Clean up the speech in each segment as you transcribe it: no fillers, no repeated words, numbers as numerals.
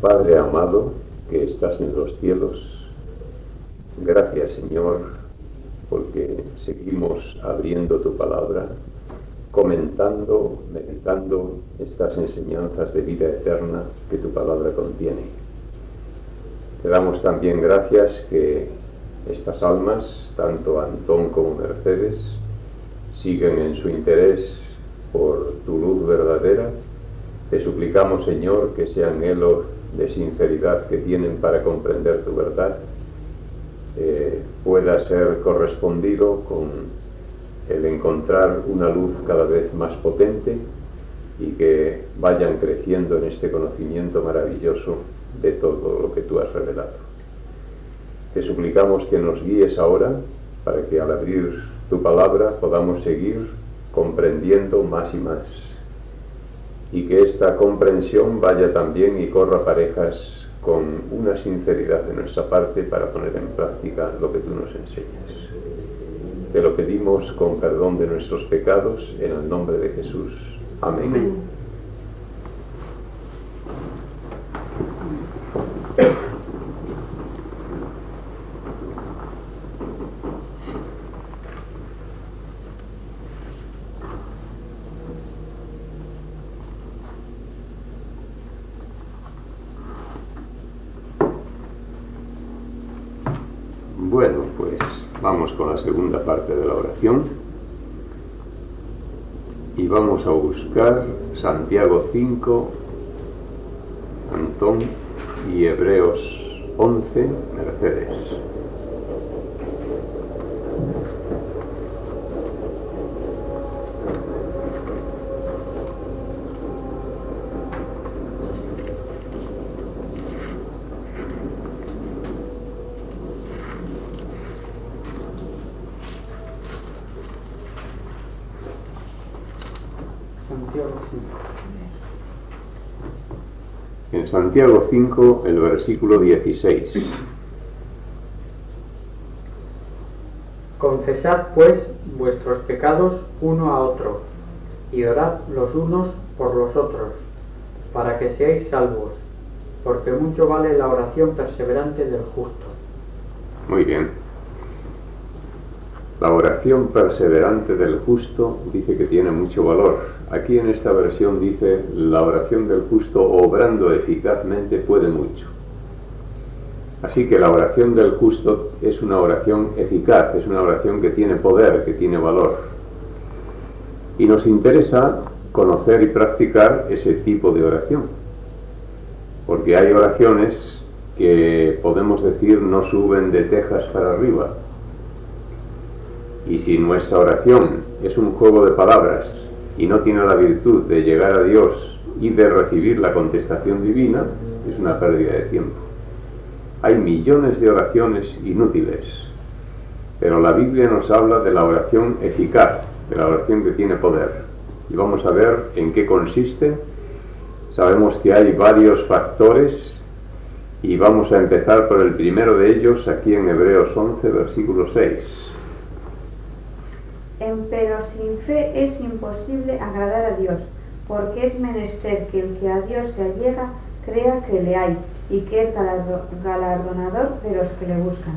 Padre amado, que estás en los cielos, gracias, Señor, porque seguimos abriendo tu palabra, comentando, meditando estas enseñanzas de vida eterna que tu palabra contiene. Te damos también gracias que estas almas, tanto Antón como Mercedes, siguen en su interés por tu luz verdadera. Te suplicamos, Señor, que ese anhelo de sinceridad que tienen para comprender tu verdad pueda ser correspondido con el encontrar una luz cada vez más potente y que vayan creciendo en este conocimiento maravilloso de todo lo que tú has revelado. Te suplicamos que nos guíes ahora para que al abrir tu palabra podamos seguir comprendiendo más y más, y que esta comprensión vaya también y corra parejas con una sinceridad de nuestra parte para poner en práctica lo que tú nos enseñas. Te lo pedimos con perdón de nuestros pecados, en el nombre de Jesús. Amén. Amén. Bueno, pues vamos con la segunda parte de la oración y vamos a buscar Santiago 5, Antón, y Hebreos 11, Mercedes. En Santiago 5, el versículo 16. Confesad pues vuestros pecados uno a otro, y orad los unos por los otros, para que seáis salvos, porque mucho vale la oración perseverante del justo. Muy bien. La oración perseverante del justo dice que tiene mucho valor. Aquí en esta versión dice: la oración del justo obrando eficazmente puede mucho. Así que la oración del justo es una oración eficaz, es una oración que tiene poder, que tiene valor. Y nos interesa conocer y practicar ese tipo de oración, porque hay oraciones que podemos decir no suben de tejas para arriba. Y si nuestra oración es un juego de palabras y no tiene la virtud de llegar a Dios y de recibir la contestación divina, es una pérdida de tiempo. Hay millones de oraciones inútiles, pero la Biblia nos habla de la oración eficaz, de la oración que tiene poder. Y vamos a ver en qué consiste. Sabemos que hay varios factores y vamos a empezar por el primero de ellos aquí en Hebreos 11, versículo 6. Pero sin fe es imposible agradar a Dios, porque es menester que el que a Dios se allega crea que le hay, y que es galardonador de los que le buscan.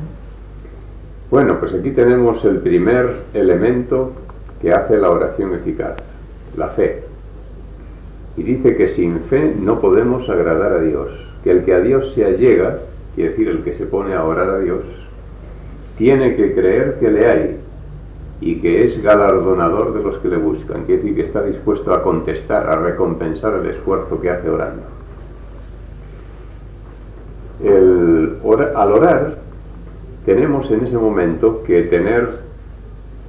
Bueno, pues aquí tenemos el primer elemento que hace la oración eficaz, la fe. Y dice que sin fe no podemos agradar a Dios, que el que a Dios se allega, quiere decir el que se pone a orar a Dios, tiene que creer que le hay, y que es galardonador de los que le buscan, quiere decir que está dispuesto a contestar, a recompensar el esfuerzo que hace orando. Al orar tenemos en ese momento que tener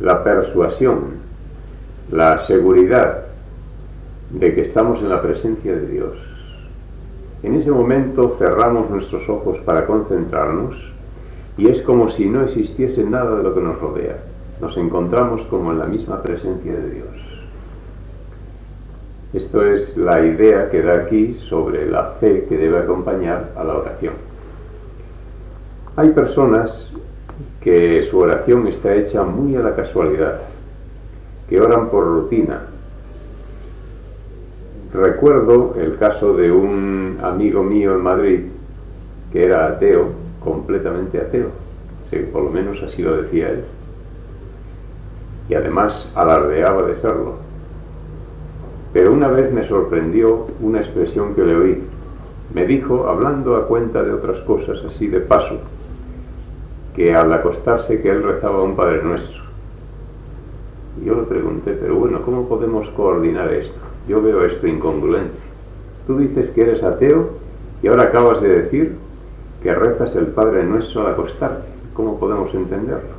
la persuasión, la seguridad de que estamos en la presencia de Dios. En ese momento cerramos nuestros ojos para concentrarnos y es como si no existiese nada de lo que nos rodea. Nos encontramos como en la misma presencia de Dios. Esto es la idea que da aquí sobre la fe que debe acompañar a la oración. Hay personas que su oración está hecha muy a la casualidad, que oran por rutina, Recuerdo el caso de un amigo mío en Madrid que era ateo, completamente ateo, sí, por lo menos así lo decía él, y además alardeaba de serlo. Pero una vez me sorprendió una expresión que le oí. Me dijo, hablando a cuenta de otras cosas así de paso, que al acostarse que él rezaba un Padre Nuestro. Y yo le pregunté, pero bueno, ¿cómo podemos coordinar esto? Yo veo esto incongruente. Tú dices que eres ateo y ahora acabas de decir que rezas el Padre Nuestro al acostarte. ¿Cómo podemos entenderlo?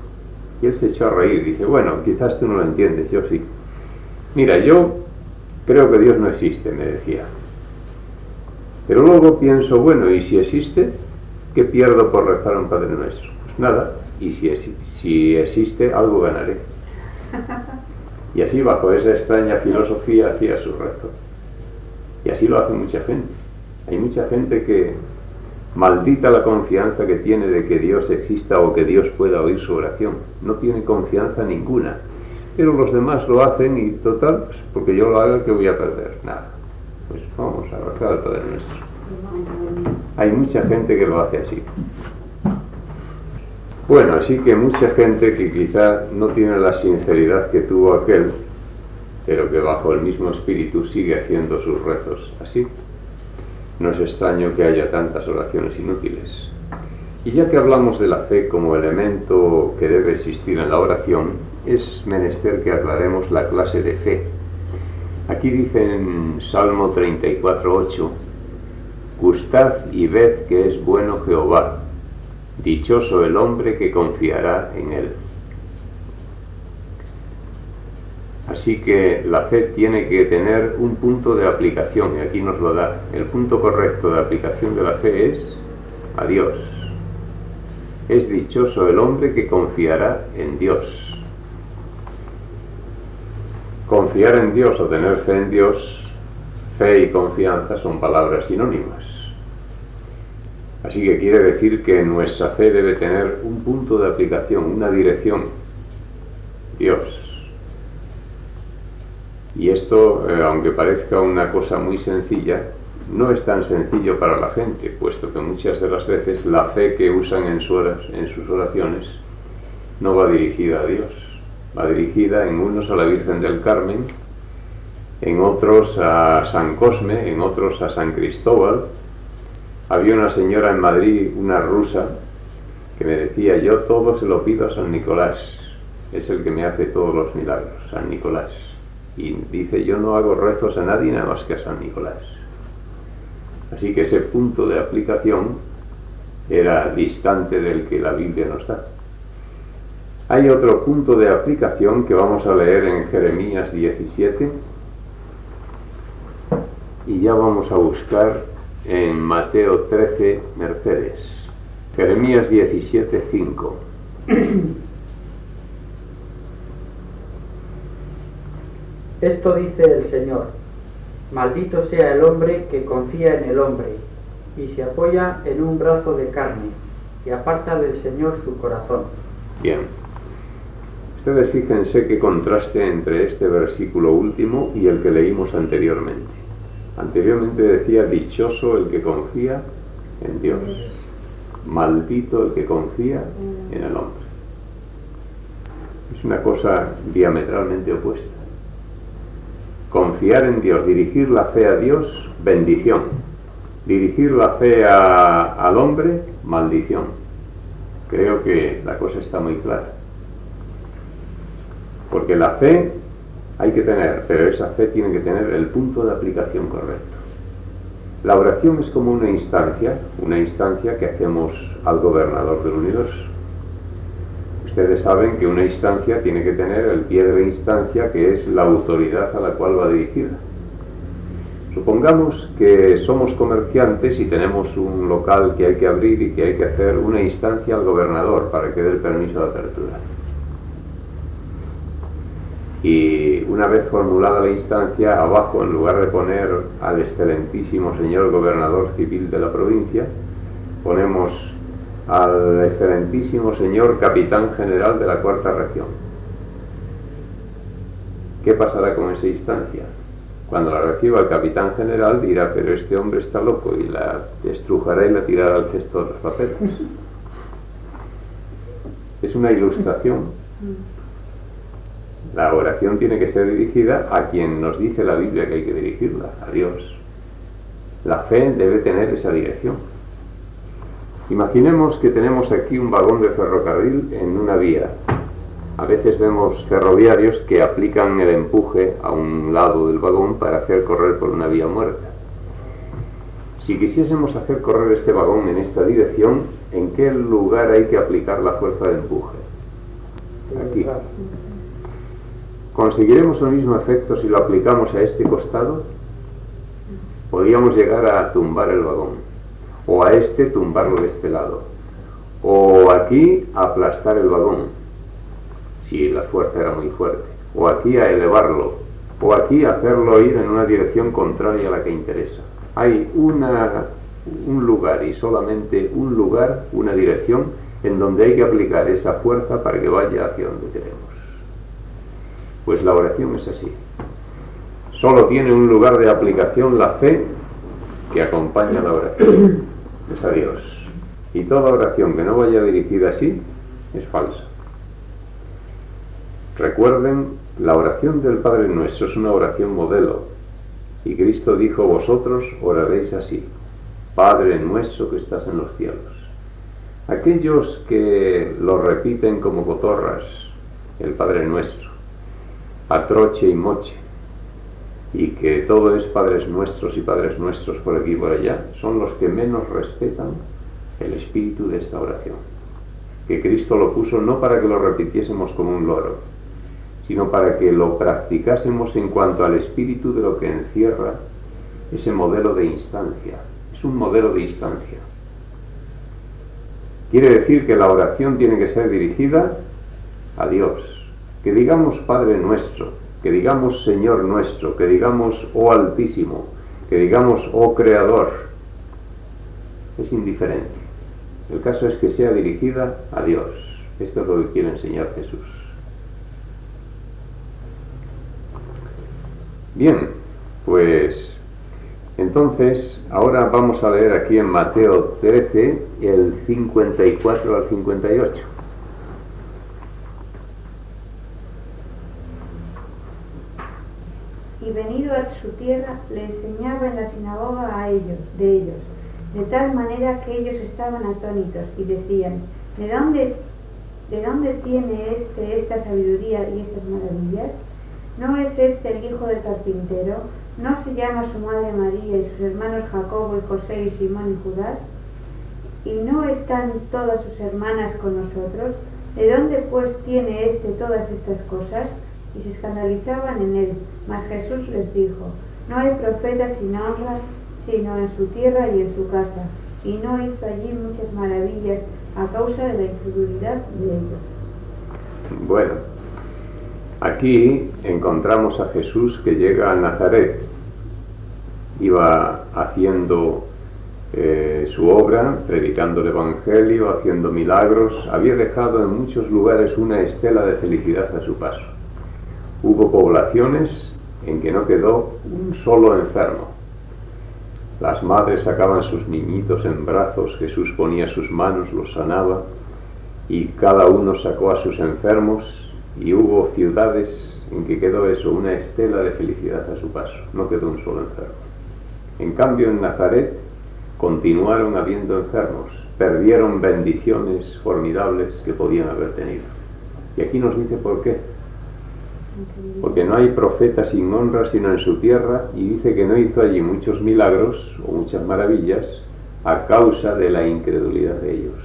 Y él se echó a reír. Dice, bueno, quizás tú no lo entiendes, yo sí. Mira, yo creo que Dios no existe, me decía. Pero luego pienso, bueno, ¿y si existe? ¿Qué pierdo por rezar un Padre Nuestro? Pues nada, y si existe, algo ganaré. Y así, bajo esa extraña filosofía, hacía su rezo. Y así lo hace mucha gente. Hay mucha gente que, maldita la confianza que tiene de que Dios exista o que Dios pueda oír su oración, no tiene confianza ninguna. Pero los demás lo hacen y total, pues porque yo lo haga, ¿qué voy a perder? Nada. Pues vamos a rezar al Padre Nuestro. Hay mucha gente que lo hace así. Bueno, así que mucha gente que quizá no tiene la sinceridad que tuvo aquel, pero que bajo el mismo espíritu sigue haciendo sus rezos así. No es extraño que haya tantas oraciones inútiles. Y ya que hablamos de la fe como elemento que debe existir en la oración, es menester que aclaremos la clase de fe. Aquí dice en Salmo 34:8, gustad y ved que es bueno Jehová, dichoso el hombre que confiará en él. Así que la fe tiene que tener un punto de aplicación, y aquí nos lo da. El punto correcto de aplicación de la fe es a Dios. Es dichoso el hombre que confiará en Dios. Confiar en Dios o tener fe en Dios, fe y confianza son palabras sinónimas. Así que quiere decir que nuestra fe debe tener un punto de aplicación, una dirección, Dios. Y esto, aunque parezca una cosa muy sencilla, no es tan sencillo para la gente, puesto que muchas de las veces la fe que usan en sus oraciones no va dirigida a Dios. Va dirigida en unos a la Virgen del Carmen, en otros a San Cosme, en otros a San Cristóbal. Había una señora en Madrid, una rusa, que me decía, yo todo se lo pido a San Nicolás, es el que me hace todos los milagros, San Nicolás. Y dice, yo no hago rezos a nadie nada más que a San Nicolás. Así que ese punto de aplicación era distante del que la Biblia nos da. Hay otro punto de aplicación que vamos a leer en Jeremías 17 y ya vamos a buscar en Mateo 13, Mercedes. Jeremías 17, 5. Esto dice el Señor: maldito sea el hombre que confía en el hombre y se apoya en un brazo de carne y aparta del Señor su corazón. Bien. Ustedes fíjense qué contraste entre este versículo último y el que leímos anteriormente. Anteriormente decía, dichoso el que confía en Dios, maldito el que confía en el hombre. Es una cosa diametralmente opuesta. Confiar en Dios, dirigir la fe a Dios, bendición. Dirigir la fe al hombre, maldición. Creo que la cosa está muy clara. Porque la fe hay que tener, pero esa fe tiene que tener el punto de aplicación correcto. La oración es como una instancia que hacemos al gobernador del universo. Ustedes saben que una instancia tiene que tener el pie de la instancia, que es la autoridad a la cual va dirigida. Supongamos que somos comerciantes y tenemos un local que hay que abrir y que hay que hacer una instancia al gobernador para que dé el permiso de apertura. Y una vez formulada la instancia, abajo, en lugar de poner al excelentísimo señor gobernador civil de la provincia, ponemos al excelentísimo señor capitán general de la cuarta región. ¿Qué pasará con esa instancia? Cuando la reciba el capitán general dirá, pero este hombre está loco, y la estrujará y la tirará al cesto de los papeles. Es una ilustración. La oración tiene que ser dirigida a quien nos dice la Biblia que hay que dirigirla, a Dios. La fe debe tener esa dirección. Imaginemos que tenemos aquí un vagón de ferrocarril en una vía. A veces vemos ferroviarios que aplican el empuje a un lado del vagón para hacer correr por una vía muerta. Si quisiésemos hacer correr este vagón en esta dirección, ¿en qué lugar hay que aplicar la fuerza de empuje? Aquí. ¿Conseguiremos el mismo efecto si lo aplicamos a este costado? Podríamos llegar a tumbar el vagón, o a este tumbarlo de este lado, o aquí aplastar el vagón, si la fuerza era muy fuerte, o aquí a elevarlo, o aquí hacerlo ir en una dirección contraria a la que interesa. Hay un lugar, y solamente un lugar, una dirección, en donde hay que aplicar esa fuerza para que vaya hacia donde queremos. Pues la oración es así. Solo tiene un lugar de aplicación la fe que acompaña la oración. Es a Dios. Y toda oración que no vaya dirigida así es falsa. Recuerden, la oración del Padre Nuestro es una oración modelo. Y Cristo dijo, vosotros oraréis así: Padre nuestro que estás en los cielos. Aquellos que lo repiten como cotorras, el Padre Nuestro, a troche y moche, y que todo es Padres Nuestros y Padres Nuestros por aquí y por allá, son los que menos respetan el espíritu de esta oración. Que Cristo lo puso no para que lo repitiésemos como un loro, sino para que lo practicásemos en cuanto al espíritu de lo que encierra ese modelo de instancia. Es un modelo de instancia. Quiere decir que la oración tiene que ser dirigida a Dios. Que digamos Padre Nuestro, que digamos Señor Nuestro, que digamos Oh Altísimo, que digamos Oh Creador, es indiferente. El caso es que sea dirigida a Dios. Esto es lo que quiere enseñar Jesús. Bien, pues entonces ahora vamos a leer aquí en Mateo 13 el 54 al 58. Y venido a su tierra, le enseñaba en la sinagoga de ellos, de tal manera que ellos estaban atónitos y decían, ¿de dónde tiene esta sabiduría y estas maravillas? ¿No es este el hijo del carpintero? ¿No se llama su madre María y sus hermanos Jacobo y José y Simón y Judas? ¿Y no están todas sus hermanas con nosotros? ¿De dónde pues tiene todas estas cosas? Y se escandalizaban en él. Mas Jesús les dijo, no hay profeta sin honra, sino en su tierra y en su casa. Y no hizo allí muchas maravillas a causa de la incredulidad de ellos. Bueno, aquí encontramos a Jesús que llega a Nazaret. Iba haciendo su obra, predicando el Evangelio, haciendo milagros. Había dejado en muchos lugares una estela de felicidad a su paso. Hubo poblaciones en que no quedó un solo enfermo. Las madres sacaban sus niñitos en brazos, Jesús ponía sus manos, los sanaba, y cada uno sacó a sus enfermos, y hubo ciudades en que quedó eso, una estela de felicidad a su paso. No quedó un solo enfermo. En cambio, en Nazaret continuaron habiendo enfermos, perdieron bendiciones formidables que podían haber tenido. Y aquí nos dice por qué. Porque no hay profeta sin honra sino en su tierra, y dice que no hizo allí muchos milagros o muchas maravillas a causa de la incredulidad de ellos.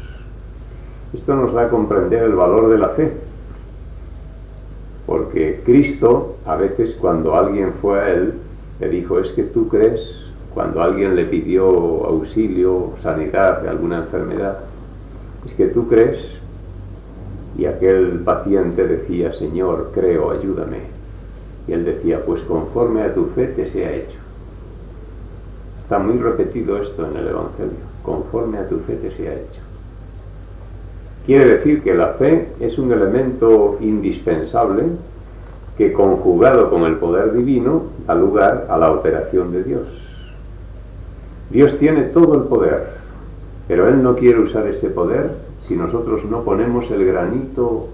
Esto nos da a comprender el valor de la fe, porque Cristo a veces cuando alguien fue a él le dijo, es que tú crees, cuando alguien le pidió auxilio, sanidad de alguna enfermedad, es que tú crees. Y aquel paciente decía, Señor, creo, ayúdame. Y él decía, pues conforme a tu fe te sea hecho. Está muy repetido esto en el Evangelio, conforme a tu fe te sea hecho. Quiere decir que la fe es un elemento indispensable que conjugado con el poder divino da lugar a la operación de Dios. Dios tiene todo el poder, pero Él no quiere usar ese poder si nosotros no ponemos el granito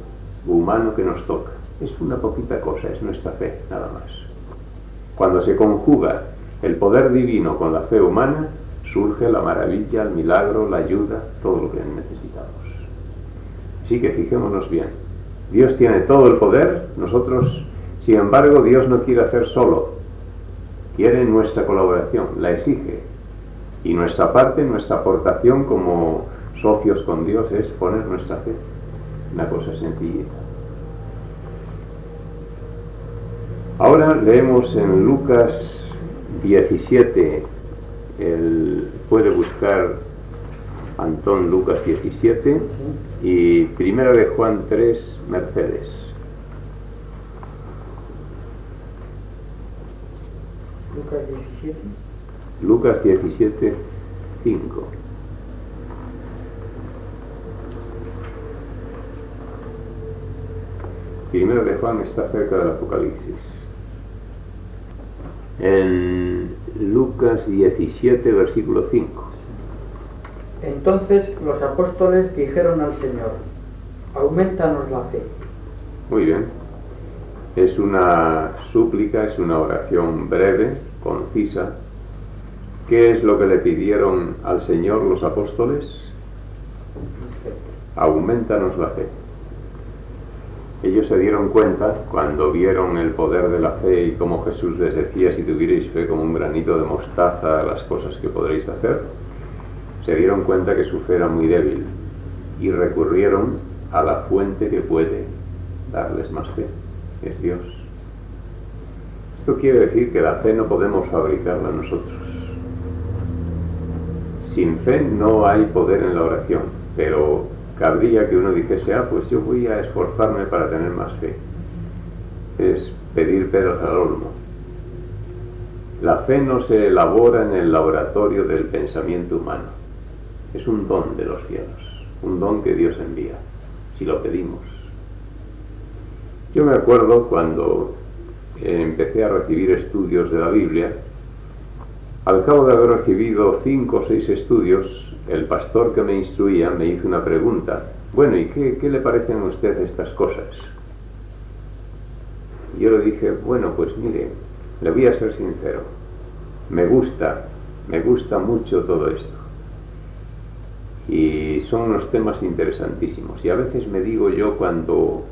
humano que nos toca. Es una poquita cosa, es nuestra fe, nada más. Cuando se conjuga el poder divino con la fe humana, surge la maravilla, el milagro, la ayuda, todo lo que necesitamos. Así que fijémonos bien. Dios tiene todo el poder, nosotros, sin embargo, Dios no quiere hacer solo. Quiere nuestra colaboración, la exige. Y nuestra parte, nuestra aportación como socios con Dios es poner nuestra fe. Una cosa sencillita. Ahora leemos en Lucas 17, puede buscar Antón Lucas 17 y Primera de Juan 3, Mercedes. Lucas 17. Lucas 17, 5. Primero de Juan está cerca del Apocalipsis. En Lucas 17, versículo 5. Entonces los apóstoles dijeron al Señor: aumentanos la fe. Muy bien. Es una súplica, es una oración breve, concisa. ¿Qué es lo que le pidieron al Señor los apóstoles? Aumentanos la fe. Ellos se dieron cuenta, cuando vieron el poder de la fe y cómo Jesús les decía: si tuvierais fe como un granito de mostaza, las cosas que podréis hacer, se dieron cuenta que su fe era muy débil y recurrieron a la fuente que puede darles más fe, es Dios. Esto quiere decir que la fe no podemos fabricarla nosotros. Sin fe no hay poder en la oración, pero cabría que uno dijese: pues yo voy a esforzarme para tener más fe. Es pedir peras al olmo. La fe no se elabora en el laboratorio del pensamiento humano. Es un don de los cielos, un don que Dios envía, si lo pedimos. Yo me acuerdo cuando empecé a recibir estudios de la Biblia. Al cabo de haber recibido 5 o 6 estudios, el pastor que me instruía me hizo una pregunta: bueno, ¿y qué le parecen a usted estas cosas? Y yo le dije: bueno, pues mire, le voy a ser sincero, me gusta mucho todo esto. Y son unos temas interesantísimos. Y a veces me digo yo, cuando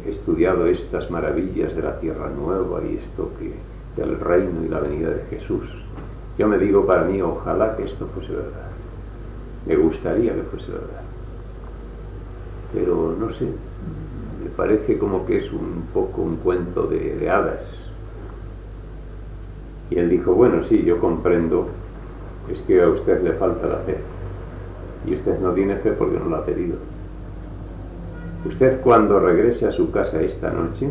he estudiado estas maravillas de la tierra nueva y esto del reino y la venida de Jesús, yo me digo para mí: ojalá que esto fuese verdad. Me gustaría que fuese verdad. Pero no sé, me parece como que es un poco un cuento de hadas. Y él dijo: bueno, sí, yo comprendo, es que a usted le falta la fe. Y usted no tiene fe porque no la ha pedido. Usted, cuando regrese a su casa esta noche,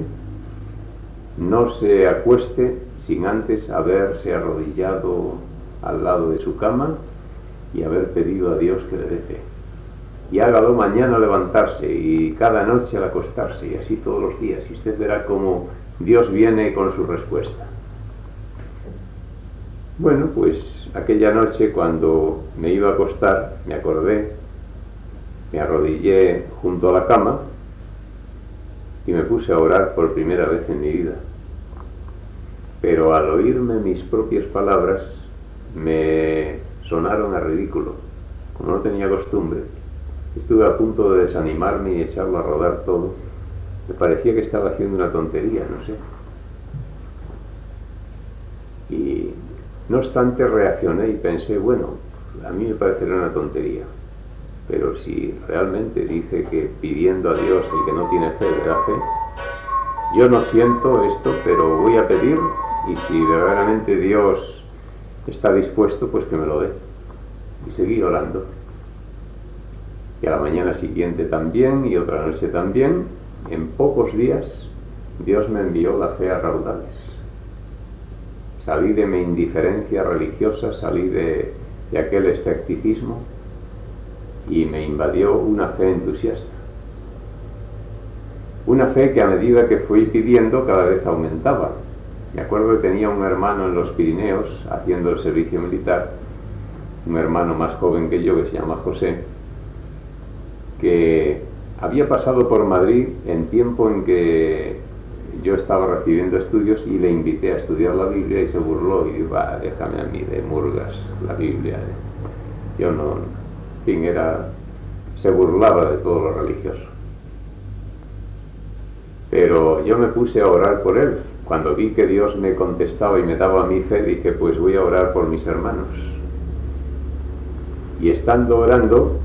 no se acueste sin antes haberse arrodillado al lado de su cama y haber pedido a Dios que le dé fe. Y hágalo mañana al levantarse y cada noche al acostarse, y así todos los días, y usted verá cómo Dios viene con su respuesta. Bueno, pues aquella noche, cuando me iba a acostar, me acordé, me arrodillé junto a la cama y me puse a orar por primera vez en mi vida. Pero al oírme mis propias palabras, me sonaron a ridículo. Como no tenía costumbre, estuve a punto de desanimarme y echarlo a rodar todo. Me parecía que estaba haciendo una tontería, no sé. Y no obstante, reaccioné y pensé: bueno, a mí me parecería una tontería, pero si realmente dice que pidiendo a Dios el que no tiene fe le da fe, yo no siento esto, pero voy a pedir, y si verdaderamente Dios está dispuesto, pues que me lo dé. Y seguí orando. Y a la mañana siguiente también, y otra noche también. En pocos días Dios me envió la fe a raudales. Salí de mi indiferencia religiosa, salí de aquel escepticismo y me invadió una fe entusiasta. Una fe que a medida que fui pidiendo cada vez aumentaba. Me acuerdo que tenía un hermano en los Pirineos haciendo el servicio militar, un hermano más joven que yo que se llama José, que había pasado por Madrid en tiempo en que yo estaba recibiendo estudios y le invité a estudiar la Biblia y se burló y dijo, déjame a mí de murgas la Biblia. Yo no, en fin, se burlaba de todo lo religioso. Pero yo me puse a orar por él. Cuando vi que Dios me contestaba y me daba mi fe, dije, pues voy a orar por mis hermanos. Y estando orando,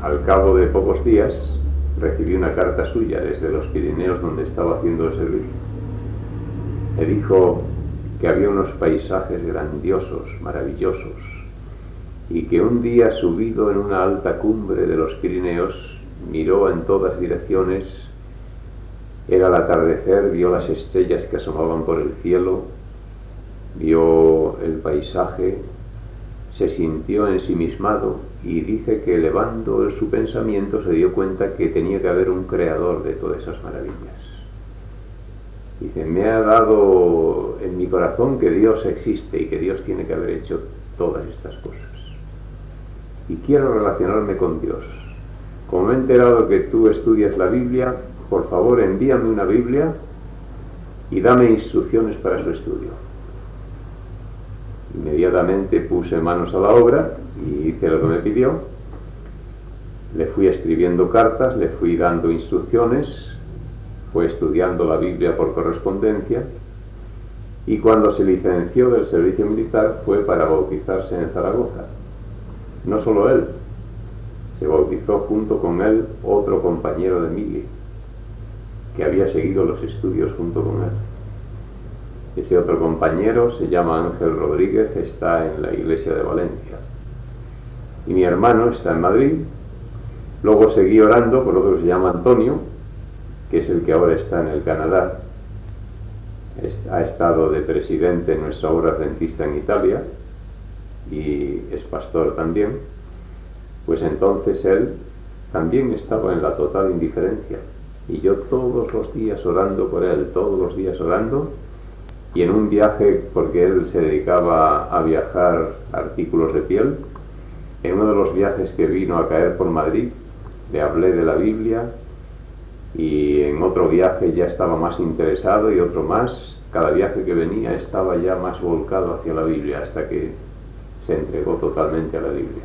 al cabo de pocos días, recibí una carta suya desde los Pirineos donde estaba haciendo el servicio. Me dijo que había unos paisajes grandiosos, maravillosos, y que un día subido en una alta cumbre de los Pirineos, miró en todas direcciones. Era el atardecer, vio las estrellas que asomaban por el cielo, vio el paisaje, se sintió ensimismado y dice que elevando su pensamiento se dio cuenta que tenía que haber un creador de todas esas maravillas. Dice, me ha dado en mi corazón que Dios existe y que Dios tiene que haber hecho todas estas cosas. Y quiero relacionarme con Dios. Como me he enterado que tú estudias la Biblia, por favor envíame una Biblia y dame instrucciones para su estudio. Inmediatamente puse manos a la obra y hice lo que me pidió. Le fui escribiendo cartas, le fui dando instrucciones, fue estudiando la Biblia por correspondencia y cuando se licenció del servicio militar fue para bautizarse en Zaragoza. No solo él, se bautizó junto con él otro compañero de mili que había seguido los estudios junto con él. Ese otro compañero se llama Ángel Rodríguez, está en la iglesia de Valencia. Y mi hermano está en Madrid. Luego seguí orando por otro que se llama Antonio, que es el que ahora está en el Canadá. Ha estado de presidente en nuestra obra adventista en Italia y es pastor también. Pues entonces él también estaba en la total indiferencia. Y yo todos los días orando por él, todos los días orando. Y en un viaje, porque él se dedicaba a viajar artículos de piel, en uno de los viajes que vino a caer por Madrid, le hablé de la Biblia, y en otro viaje ya estaba más interesado y otro más. Cada viaje que venía estaba ya más volcado hacia la Biblia, hasta que se entregó totalmente a la Biblia.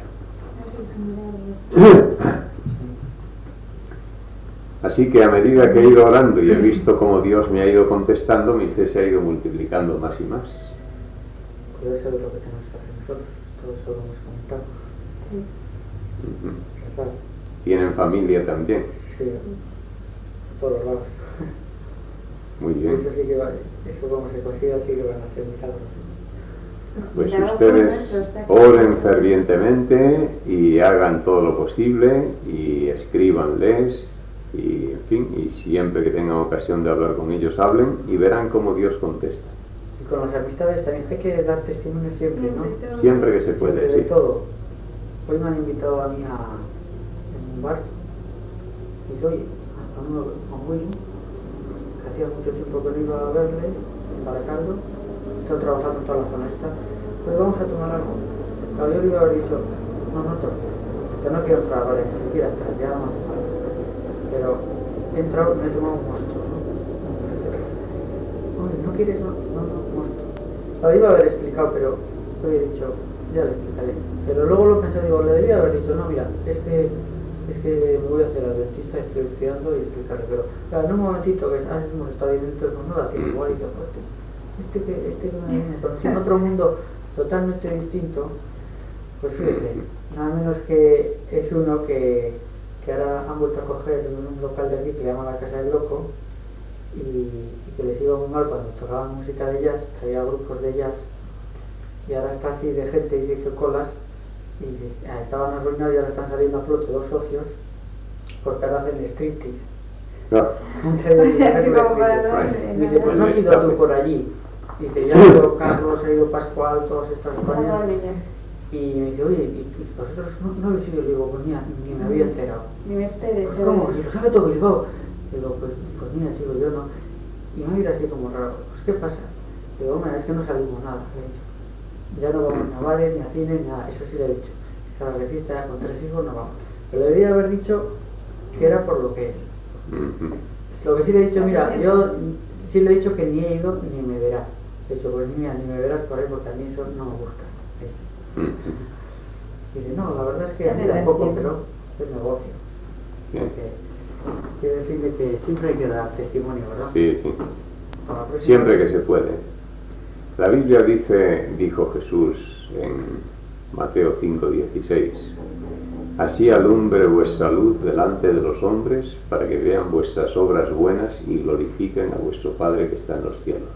Así que a medida que he ido orando y he visto cómo Dios me ha ido contestando, mi fe se ha ido multiplicando más y más. Pues eso es lo que tenemos que hacer nosotros, todo eso lo hemos comentado. ¿Tienen familia también? Sí, por todos lados. Muy bien. Eso sí que va, eso como se consiga sí que van a hacer milagros. Pues ustedes oren fervientemente y hagan todo lo posible y escríbanles y en fin, y siempre que tengan ocasión de hablar con ellos hablen y verán cómo Dios contesta. Y con las amistades también hay que dar testimonio siempre, ¿no? Siempre que se puede, siempre de sí. todo. Hoy me han invitado a mí en un bar y soy a Willy, que hacía mucho tiempo que no iba a verle, en Baracaldo, estoy trabajando en toda la zona esta. Pues vamos a tomar algo. Claro, yo le iba a haber dicho, no toco, que no quiero entrar, vale, ni siquiera entrar, ya no hace falta. Pero he entrado y me he tomado un monstruo, ¿no? Oye, ¿no quieres? No, monstruo. Lo iba a haber explicado, pero lo he dicho, ya le explicaré. Pero luego lo pensé, digo, le debía haber dicho, no, mira, es que me voy a hacer adventista, estoy estudiando y explicarle. Pero, claro, en un momentito que hemos estado viendo, entonces no da tiempo igual y que fuerte. Este que me viene, en otro mundo totalmente distinto, pues fíjate, nada menos que es uno que ahora han vuelto a coger en un local de aquí que le llama la Casa del Loco y que les iba muy mal cuando tocaban música de jazz, traía grupos de jazz y ahora está así de gente y hizo colas y estaban arruinados y ahora están saliendo a flote dos socios porque ahora hacen striptease. Dice, pues no has ido tú por allí. Dice, ya ha ido Carlos, ha ido Pascual, todos estos españoles. Y me dice, oye, ¿y vosotros no habéis ido? Le digo, pues mira, ni me había enterado. Ni me esperes. Pues, ¿cómo? Si lo sabe todo Bilbao. Digo, pues mira, sigo yo, ¿no? Y me mira así como raro, pues ¿qué pasa? Digo, hombre, es que no salimos nada, le he dicho. Ya no vamos ni a bares, ni a cine, ni nada, eso sí le he dicho. Sala de fiesta con 3 hijos no vamos. Pero le debería haber dicho que era por lo que es. Lo que sí le he dicho, mira, yo sí le he dicho que ni he ido ni me verá. Le he dicho, pues mira, ni me verás por ahí porque a mí eso no me gusta. Y dice, no, la verdad es que a mí tampoco, pero es negocio. Quiere decirle que siempre hay que dar testimonio, ¿verdad? Sí, sí. Siempre que se puede. La Biblia dijo Jesús en Mateo 5:16, así alumbre vuestra luz delante de los hombres para que vean vuestras obras buenas y glorifiquen a vuestro Padre que está en los cielos.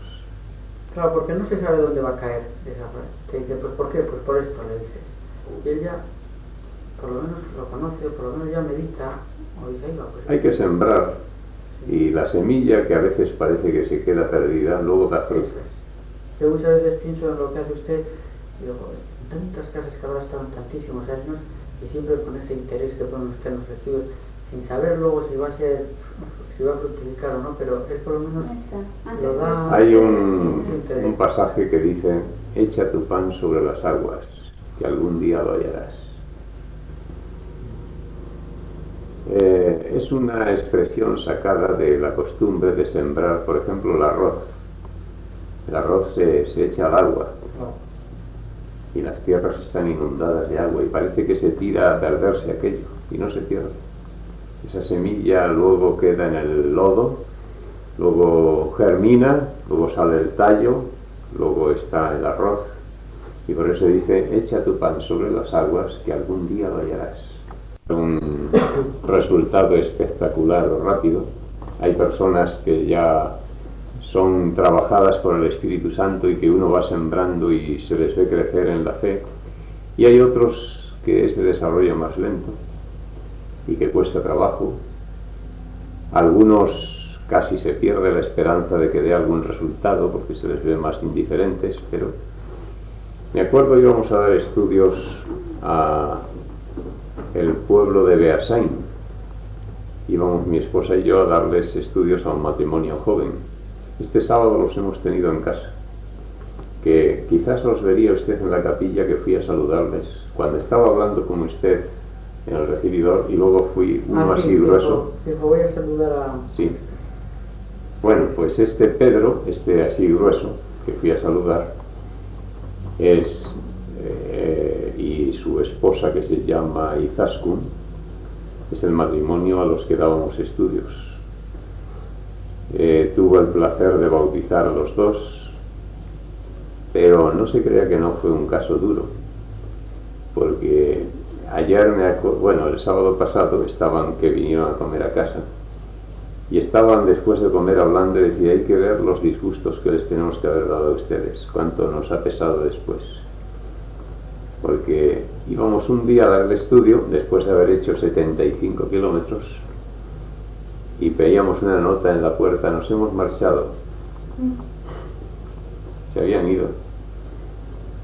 Claro, porque no se sabe dónde va a caer esa frase. Te dice, pues ¿por qué? Pues por esto le dices. Y él ya, por lo menos lo conoce, o por lo menos ya medita, o dice, ahí va, pues... Hay que sembrar, y la semilla que a veces parece que se queda perdida, luego da fruto. Yo muchas veces pienso en lo que hace usted, y digo, en tantas casas que habrá estado en tantísimos años, y siempre con ese interés que ponen usted en los estudios, sin saber luego si va a ser, si va a fructificar o no, pero él por lo menos lo da. Hay un pasaje que dice, echa tu pan sobre las aguas, que algún día lo hallarás. Es una expresión sacada de la costumbre de sembrar, por ejemplo, el arroz. El arroz se echa al agua y las tierras están inundadas de agua y parece que se tira a perderse aquello y no se pierde. Esa semilla luego queda en el lodo, luego germina, luego sale el tallo, luego está el arroz y por eso dice, echa tu pan sobre las aguas que algún día lo hallarás. Un resultado espectacular o rápido. Hay personas que ya son trabajadas por el Espíritu Santo y que uno va sembrando y se les ve crecer en la fe, y hay otros que se desarrollan más lento y que cuesta trabajo. Algunos casi se pierde la esperanza de que dé algún resultado porque se les ve más indiferentes, pero me acuerdo íbamos a dar estudios a el pueblo de Beasain. Íbamos mi esposa y yo a darles estudios a un matrimonio joven. Este sábado los hemos tenido en casa, que quizás los vería usted en la capilla que fui a saludarles, cuando estaba hablando con usted en el recibidor y luego fui uno así grueso. Dijo, voy a saludar a... Sí. Bueno, pues este Pedro, este así grueso, que fui a saludar, es... y su esposa, que se llama Izaskun, es el matrimonio a los que dábamos estudios. Tuvo el placer de bautizar a los dos, pero no se crea que no fue un caso duro, porque ayer el sábado pasado estaban, que vinieron a comer a casa, y estaban después de comer hablando y decía, hay que ver los disgustos que les tenemos que haber dado a ustedes, cuánto nos ha pesado después. Porque íbamos un día a dar el estudio después de haber hecho 75 kilómetros y veíamos una nota en la puerta, nos hemos marchado. Se habían ido.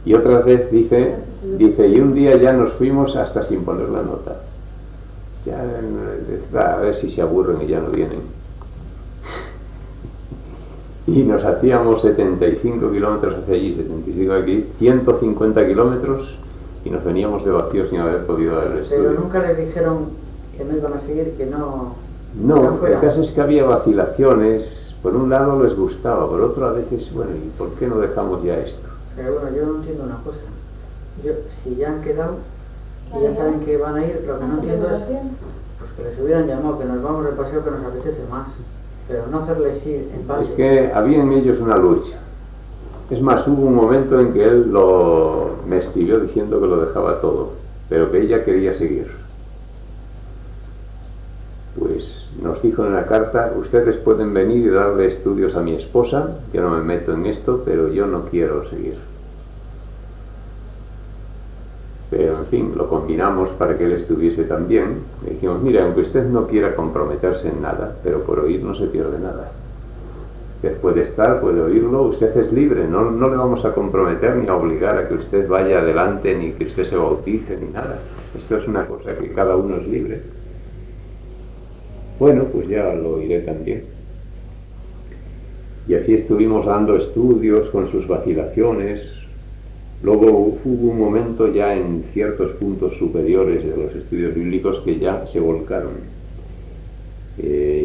Y otra vez dice, y un día ya nos fuimos hasta sin poner la nota. Ya a ver si se aburren y ya no vienen. Y nos hacíamos 75 kilómetros hacia allí, 75 aquí, 150 kilómetros y nos veníamos de vacío sin haber podido dar el estudio. Pero nunca les dijeron que no iban a seguir, que no... No, el caso es que había vacilaciones. Por un lado les gustaba, por otro a veces, bueno, ¿y por qué no dejamos ya esto? Pero bueno, yo no entiendo una cosa. Si ya han quedado y ya saben que van a ir, lo que no entiendo es pues que les hubieran llamado, que nos vamos de paseo, que nos apetece más, pero no hacerles ir en parte. Es que había en ellos una lucha. Es más, hubo un momento en que él me escribió diciendo que lo dejaba todo, pero que ella quería seguir. Pues nos dijo en la carta, ustedes pueden venir y darle estudios a mi esposa, yo no me meto en esto, pero yo no quiero seguir. Pero en fin, lo combinamos para que él estuviese también. Le dijimos, mire, aunque usted no quiera comprometerse en nada, pero por oír no se pierde nada. Usted puede estar, puede oírlo, usted es libre, no le vamos a comprometer ni a obligar a que usted vaya adelante, ni que usted se bautice, ni nada. Esto es una cosa que cada uno es libre. Bueno, pues ya lo oiré también. Y así estuvimos dando estudios con sus vacilaciones. Luego hubo un momento ya en ciertos puntos superiores de los estudios bíblicos que ya se volcaron.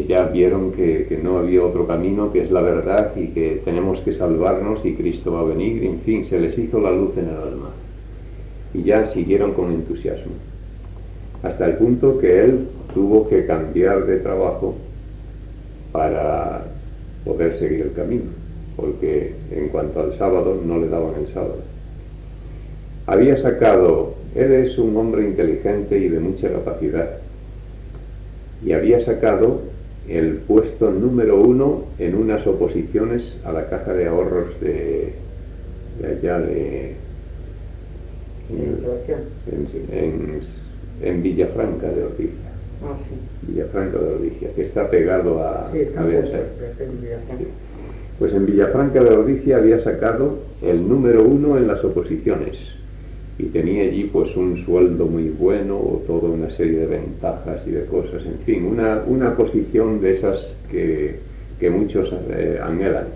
Ya vieron que no había otro camino, que es la verdad, y que tenemos que salvarnos y Cristo va a venir. En fin, se les hizo la luz en el alma. Y ya siguieron con entusiasmo. Hasta el punto que él tuvo que cambiar de trabajo para poder seguir el camino, porque en cuanto al sábado no le daban el sábado. Había sacado, él es un hombre inteligente y de mucha capacidad, y había sacado el puesto número 1 en unas oposiciones a la caja de ahorros de allá en Villafranca de Ordicia. Ah, sí. Villafranca de Ordicia, que está pegado a Beasain. Sí. Pues en Villafranca de Ordicia había sacado el número 1 en las oposiciones y tenía allí pues un sueldo muy bueno, o toda una serie de ventajas y de cosas, en fin, una posición de esas que muchos anhelan.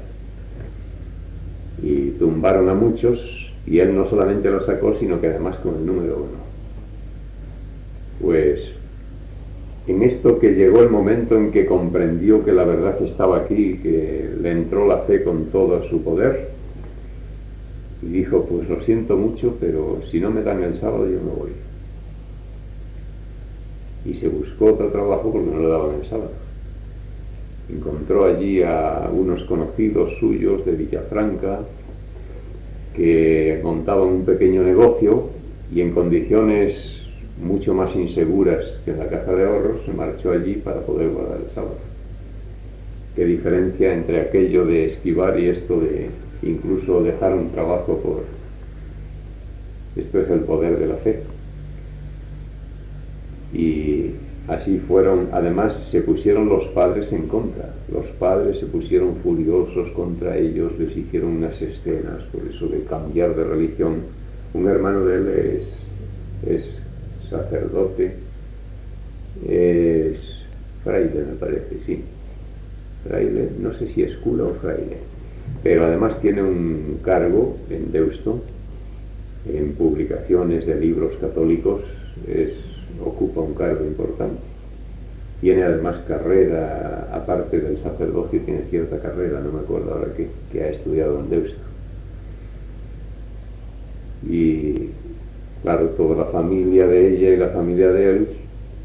Y tumbaron a muchos, y él no solamente lo sacó, sino que además con el número 1. Pues en esto que llegó el momento en que comprendió que la verdad estaba aquí, que le entró la fe con todo su poder, y dijo, pues lo siento mucho, pero si no me dan el sábado yo me voy. Y se buscó otro trabajo porque no le daban el sábado. Encontró allí a unos conocidos suyos de Villafranca que montaban un pequeño negocio, y en condiciones mucho más inseguras que en la caja de ahorros se marchó allí para poder guardar el sábado. Qué diferencia entre aquello de esquivar y esto de incluso dejar un trabajo por... Esto es el poder de la fe. Y así fueron. Además se pusieron los padres en contra. Los padres se pusieron furiosos contra ellos, les hicieron unas escenas por eso de cambiar de religión. Un hermano de él es sacerdote, es fraile, me parece, sí, fraile, no sé si es cura o fraile, pero además tiene un cargo en Deusto, en publicaciones de libros católicos, ocupa un cargo importante. Tiene además carrera, aparte del sacerdocio, tiene cierta carrera, no me acuerdo ahora que ha estudiado en Deusto. Y claro, toda la familia de ella y la familia de él,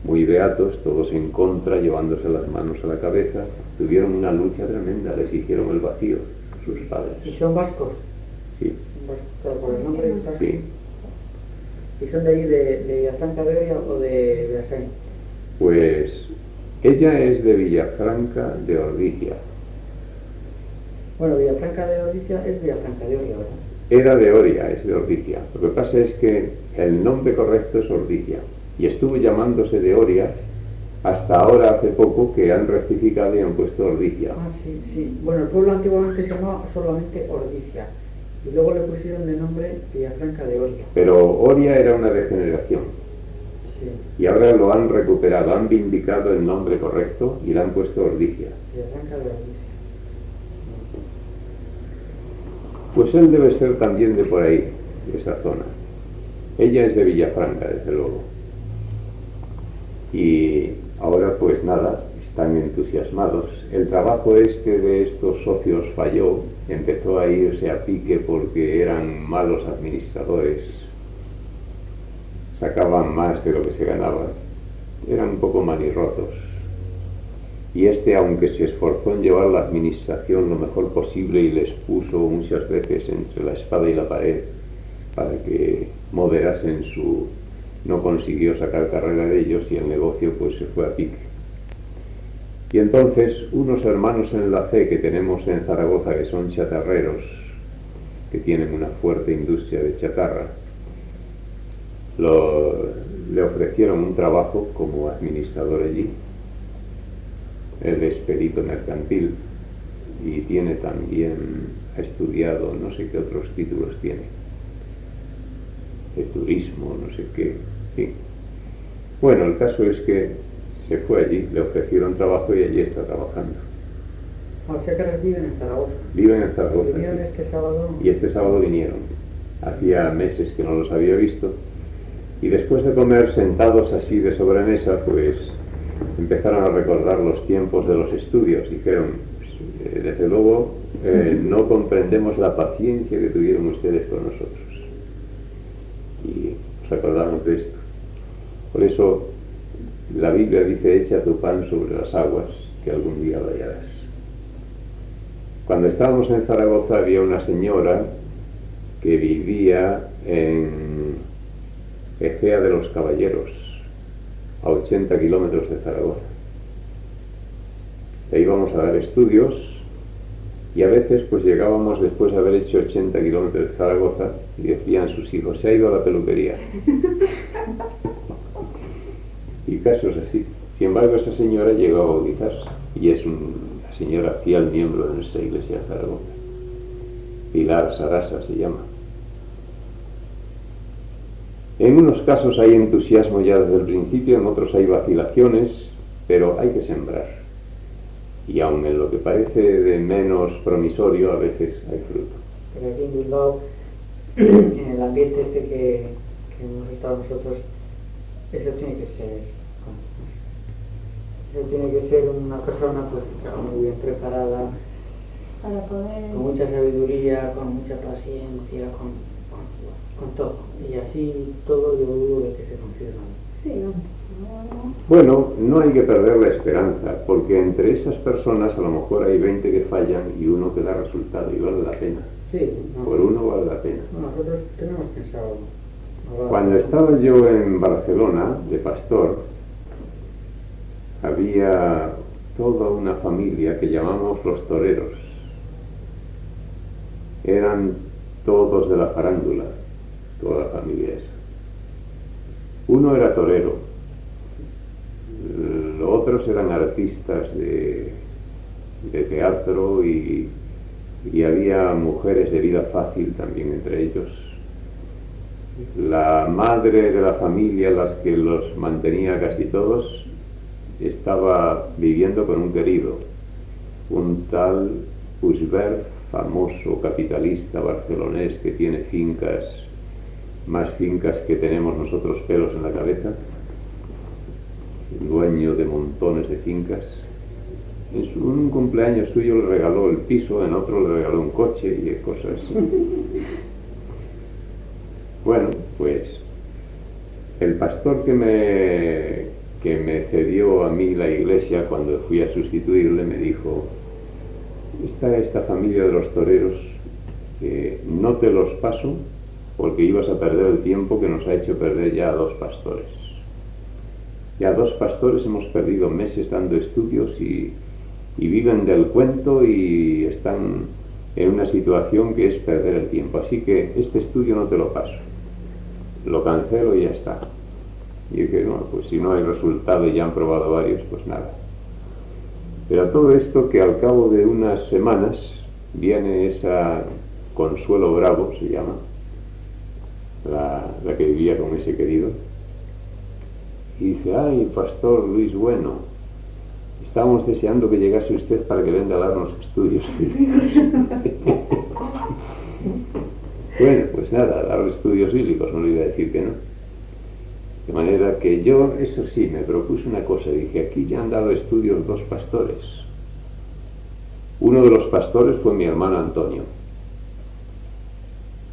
muy beatos, todos en contra, llevándose las manos a la cabeza, tuvieron una lucha tremenda, les hicieron el vacío, sus padres. ¿Y son vascos? Sí. ¿Vascos por el nombre? Sí. ¿Y son de ahí, de Villafranca de Oria o de Beasain? Pues ella es de Villafranca de Ordicia. Bueno, Villafranca de Ordicia es Villafranca de Oria, ¿verdad? Era de Oria, es de Ordicia. Lo que pasa es que el nombre correcto es Ordicia, y estuvo llamándose de Oria hasta ahora, hace poco, que han rectificado y han puesto Ordicia. Ah, sí, sí. Bueno, el pueblo antiguamente se llamaba solamente Ordicia, y luego le pusieron de nombre Villafranca de Oria. Pero Oria era una degeneración. Sí. Y ahora lo han recuperado, han vindicado el nombre correcto y le han puesto Ordicia. Villafranca de Ordicia. Pues él debe ser también de por ahí, de esa zona. Ella es de Villafranca, desde luego. Y ahora pues nada, están entusiasmados. El trabajo de estos socios falló, empezó a irse a pique porque eran malos administradores, sacaban más de lo que se ganaba, eran un poco manirrotos. Y aunque se esforzó en llevar la administración lo mejor posible y les puso muchas veces entre la espada y la pared para que moderasen no consiguió sacar carrera de ellos, y el negocio pues se fue a pique. Y entonces unos hermanos en la fe que tenemos en Zaragoza, que son chatarreros, que tienen una fuerte industria de chatarra, le ofrecieron un trabajo como administrador allí. Él es perito mercantil, y tiene también, ha estudiado, no sé qué otros títulos tiene, de turismo, no sé qué, sí. Bueno, el caso es que se fue allí, le ofrecieron trabajo y allí está trabajando. O sea que viven en Zaragoza. Viven en Zaragoza. ¿Vinieron este sábado? Y este sábado vinieron. Hacía meses que no los había visto. Y después de comer sentados así de sobremesa, pues empezaron a recordar los tiempos de los estudios. Dijeron, pues, desde luego, no comprendemos la paciencia que tuvieron ustedes con nosotros. Y nos acordamos de esto. Por eso la Biblia dice, echa tu pan sobre las aguas, que algún día lo hallarás. Cuando estábamos en Zaragoza había una señora que vivía en Ejea de los Caballeros, a 80 kilómetros de Zaragoza. Le íbamos a dar estudios y a veces pues llegábamos después de haber hecho 80 kilómetros de Zaragoza y decían sus hijos, se ha ido a la peluquería. Y casos así. Sin embargo, esa señora llegó a bautizarse y es una señora fiel miembro de nuestra iglesia de Zaragoza. Pilar Sarasa se llama. En unos casos hay entusiasmo ya desde el principio, en otros hay vacilaciones, pero hay que sembrar. Y aun en lo que parece de menos promisorio, a veces hay fruto. Pero aquí en Bilbao, en el ambiente este que hemos estado nosotros, eso tiene que ser una persona pues muy bien preparada, Para poder... con mucha sabiduría, con mucha paciencia, con todo. Y así todo yo dudo de que se consiga. Sí, no. Bueno, no hay que perder la esperanza, porque entre esas personas a lo mejor hay 20 que fallan y uno que da resultado y vale la pena. Sí, Por uno vale la pena. nosotros tenemos pensado... Cuando estaba yo en Barcelona de pastor, había toda una familia que llamamos los toreros. Eran todos de la farándula, toda la familia esa. Uno era torero, los otros eran artistas de teatro y había mujeres de vida fácil también entre ellos. La madre de la familia, las que los mantenía casi todos, estaba viviendo con un querido, un tal Usbert, famoso capitalista barcelonés que tiene fincas, más fincas que tenemos nosotros pelos en la cabeza, dueño de montones de fincas. En un cumpleaños suyo le regaló el piso, en otro le regaló un coche y cosas. Bueno, pues el pastor que me cedió a mí la iglesia cuando fui a sustituirle me dijo, está esta familia de los toreros que no te los paso porque ibas a perder el tiempo que nos ha hecho perder ya a 2 pastores. Ya 2 pastores hemos perdido meses dando estudios y viven del cuento y están en una situación que es perder el tiempo. Así que este estudio no te lo paso. Lo cancelo y ya está. Y dije, no, pues si no hay resultado y ya han probado varios, pues nada. Pero todo esto que al cabo de unas semanas viene esa Consuelo Bravo, se llama, la que vivía con ese querido, y dice, ay, pastor Luis Bueno, estábamos deseando que llegase usted para que venga a darnos estudios. Bueno, pues nada, dar estudios bíblicos, no le iba a decir que no. De manera que yo, eso sí, me propuse una cosa, dije, aquí ya han dado estudios 2 pastores. Uno de los pastores fue mi hermano Antonio.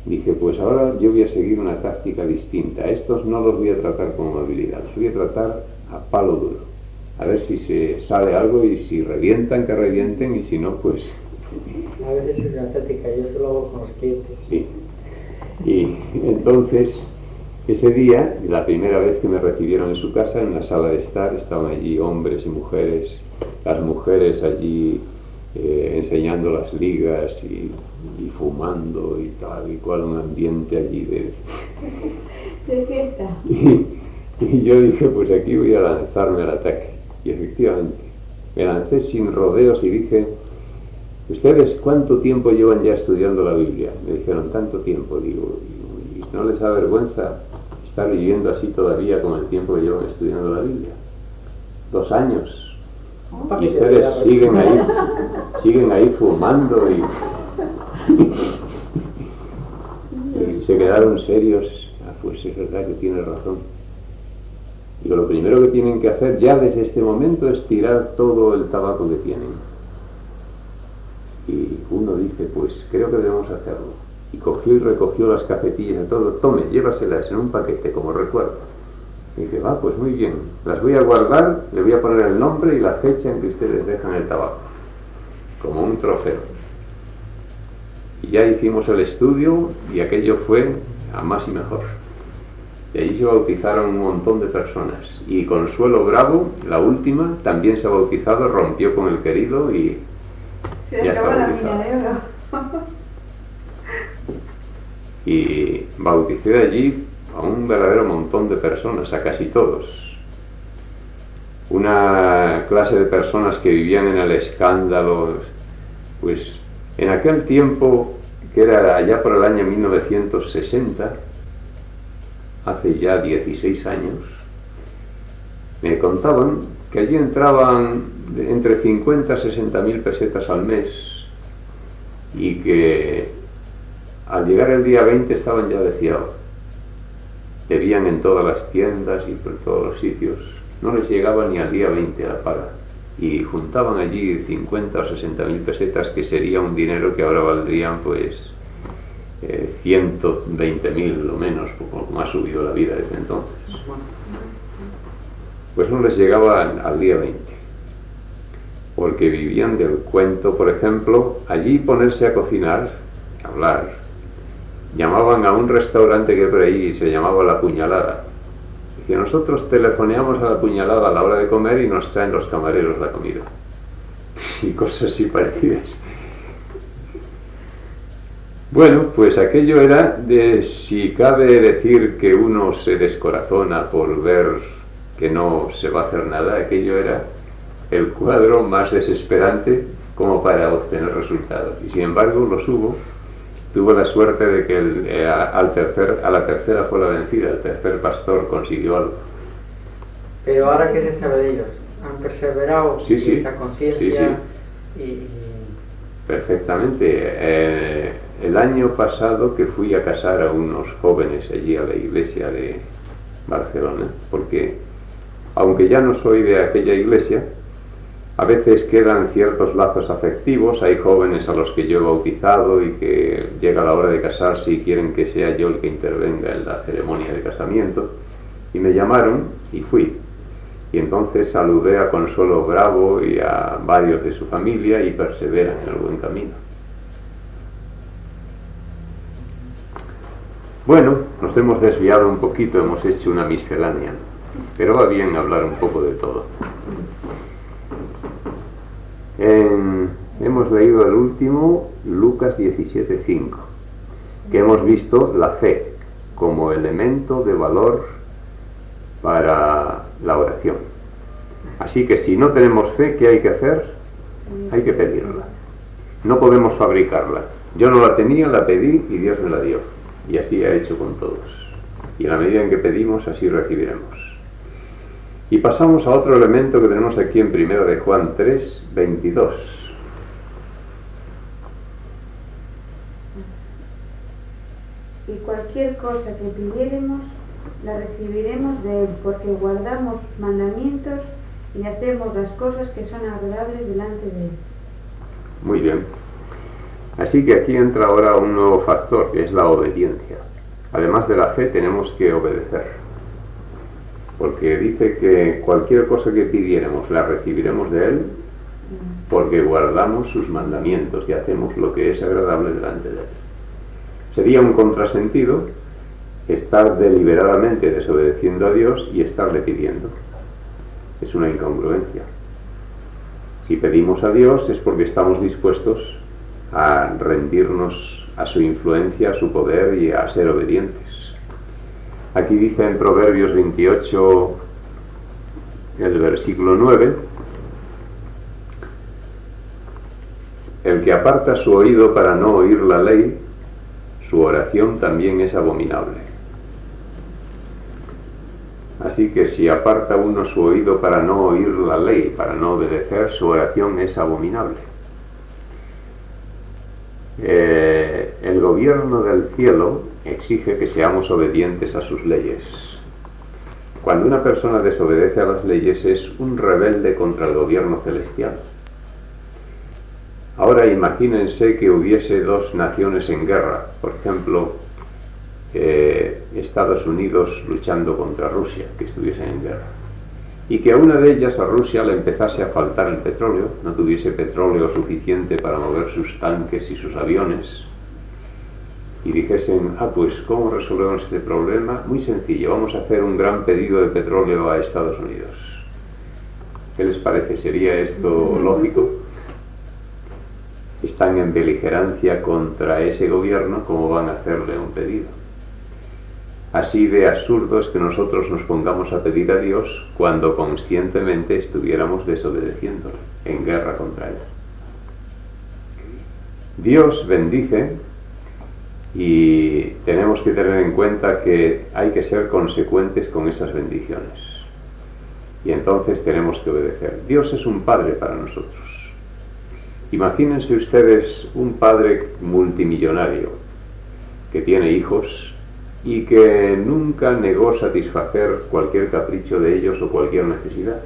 Dije, pues ahora yo voy a seguir una táctica distinta. A estos no los voy a tratar con amabilidad, los voy a tratar a palo duro. A ver si se sale algo y si revientan, que revienten, y si no, pues... A veces es una táctica, yo se lo hago con los clientes. Sí. Y entonces, ese día, la primera vez que me recibieron en su casa, en la sala de estar, estaban allí hombres y mujeres, las mujeres allí enseñando las ligas y fumando y tal y cual, un ambiente allí de fiesta. Y yo dije, pues aquí voy a lanzarme al ataque. Y efectivamente, me lancé sin rodeos y dije, ¿ustedes cuánto tiempo llevan ya estudiando la Biblia? Me dijeron, tanto tiempo. Digo, ¿y no les da vergüenza estar viviendo así todavía con el tiempo que llevan estudiando la Biblia? 2 años. Y ustedes siguen ahí fumando y se quedaron serios. Pues es verdad que tiene razón. Digo, lo primero que tienen que hacer ya desde este momento es tirar todo el tabaco que tienen. Y uno dice, pues creo que debemos hacerlo. Y cogió y recogió las cajetillas de todo. Tome, llévaselas en un paquete como recuerdo. Y dice, va, pues muy bien, las voy a guardar, le voy a poner el nombre y la fecha en que ustedes dejan el tabaco, como un trofeo. Y ya hicimos el estudio y aquello fue a más y mejor. Y allí se bautizaron un montón de personas. Y Consuelo Bravo, la última, también se ha bautizado, rompió con el querido y se ya está acaba la bautizado. mina de oro. Y bauticé allí a un verdadero montón de personas, a casi todos. Una clase de personas que vivían en el escándalo, pues en aquel tiempo, que era allá por el año 1960, hace ya 16 años, me contaban que allí entraban entre 50 y 60 mil pesetas al mes y que al llegar el día 20 estaban ya desfiados. Debían en todas las tiendas y por todos los sitios. No les llegaba ni al día 20 la paga. Y juntaban allí 50 o 60 mil pesetas, que sería un dinero que ahora valdrían pues 120.000 o menos, como ha subido la vida desde entonces. Pues no les llegaba al día 20. Porque vivían del cuento, por ejemplo, allí ponerse a cocinar, a hablar. Llamaban a un restaurante que por ahí se llamaba La Puñalada. Y nosotros telefoneamos a La Puñalada a la hora de comer y nos traen los camareros la comida. Y cosas así parecidas. Bueno, pues aquello era de, si cabe decir que uno se descorazona por ver que no se va a hacer nada, aquello era el cuadro más desesperante como para obtener resultados. Y sin embargo los hubo. Tuvo la suerte de que a la tercera fue la vencida, el tercer pastor consiguió algo. Pero ahora, ¿qué se sabe de ellos? ¿Han perseverado Sí, sí. esa conciencia? Sí, Y perfectamente. El año pasado que fui a casar a unos jóvenes allí a la iglesia de Barcelona, porque aunque ya no soy de aquella iglesia, a veces quedan ciertos lazos afectivos. Hay jóvenes a los que yo he bautizado y que llega la hora de casarse y quieren que sea yo el que intervenga en la ceremonia de casamiento. Y me llamaron y fui. Y entonces saludé a Consuelo Bravo y a varios de su familia y perseveran en el buen camino. Bueno, nos hemos desviado un poquito, hemos hecho una miscelánea, pero va bien hablar un poco de todo. Hemos leído el último, Lucas 17:5, que hemos visto la fe como elemento de valor para la oración. Así que si no tenemos fe, ¿qué hay que hacer? Hay que pedirla. No podemos fabricarla. Yo no la tenía, la pedí y Dios me la dio. Y así ha hecho con todos. Y en la medida en que pedimos, así recibiremos. Y pasamos a otro elemento que tenemos aquí en 1 de Juan 3:22. Y cualquier cosa que pidiéremos, la recibiremos de Él, porque guardamos sus mandamientos y hacemos las cosas que son agradables delante de Él. Muy bien. Así que aquí entra ahora un nuevo factor, que es la obediencia. Además de la fe, tenemos que obedecer. Porque dice que cualquier cosa que pidiéramos la recibiremos de Él, porque guardamos sus mandamientos y hacemos lo que es agradable delante de Él. Sería un contrasentido estar deliberadamente desobedeciendo a Dios y estarle pidiendo. Es una incongruencia. Si pedimos a Dios es porque estamos dispuestos a rendirnos a su influencia, a su poder y a ser obedientes. Aquí dice en Proverbios 28, el versículo 9, el el que aparta su oído para no oír la ley, su oración también es abominable. Así que si aparta uno su oído para no oír la ley, para no obedecer, su oración es abominable. El gobierno del cielo exige que seamos obedientes a sus leyes. Cuando una persona desobedece a las leyes es un rebelde contra el gobierno celestial. Ahora imagínense que hubiese dos naciones en guerra, por ejemplo, Estados Unidos luchando contra Rusia, que estuviesen en guerra, y que a una de ellas, a Rusia, le empezase a faltar el petróleo, no tuviese petróleo suficiente para mover sus tanques y sus aviones, y dijesen, pues ¿cómo resolvemos este problema? Muy sencillo, vamos a hacer un gran pedido de petróleo a Estados Unidos. ¿Qué les parece? ¿Sería esto lógico? Están en beligerancia contra ese gobierno, ¿cómo van a hacerle un pedido? Así de absurdo es que nosotros nos pongamos a pedir a Dios cuando conscientemente estuviéramos desobedeciéndole, en guerra contra Él. Dios bendice y tenemos que tener en cuenta que hay que ser consecuentes con esas bendiciones. Y entonces tenemos que obedecer. Dios es un padre para nosotros. Imagínense ustedes un padre multimillonario que tiene hijos y que nunca negó satisfacer cualquier capricho de ellos o cualquier necesidad.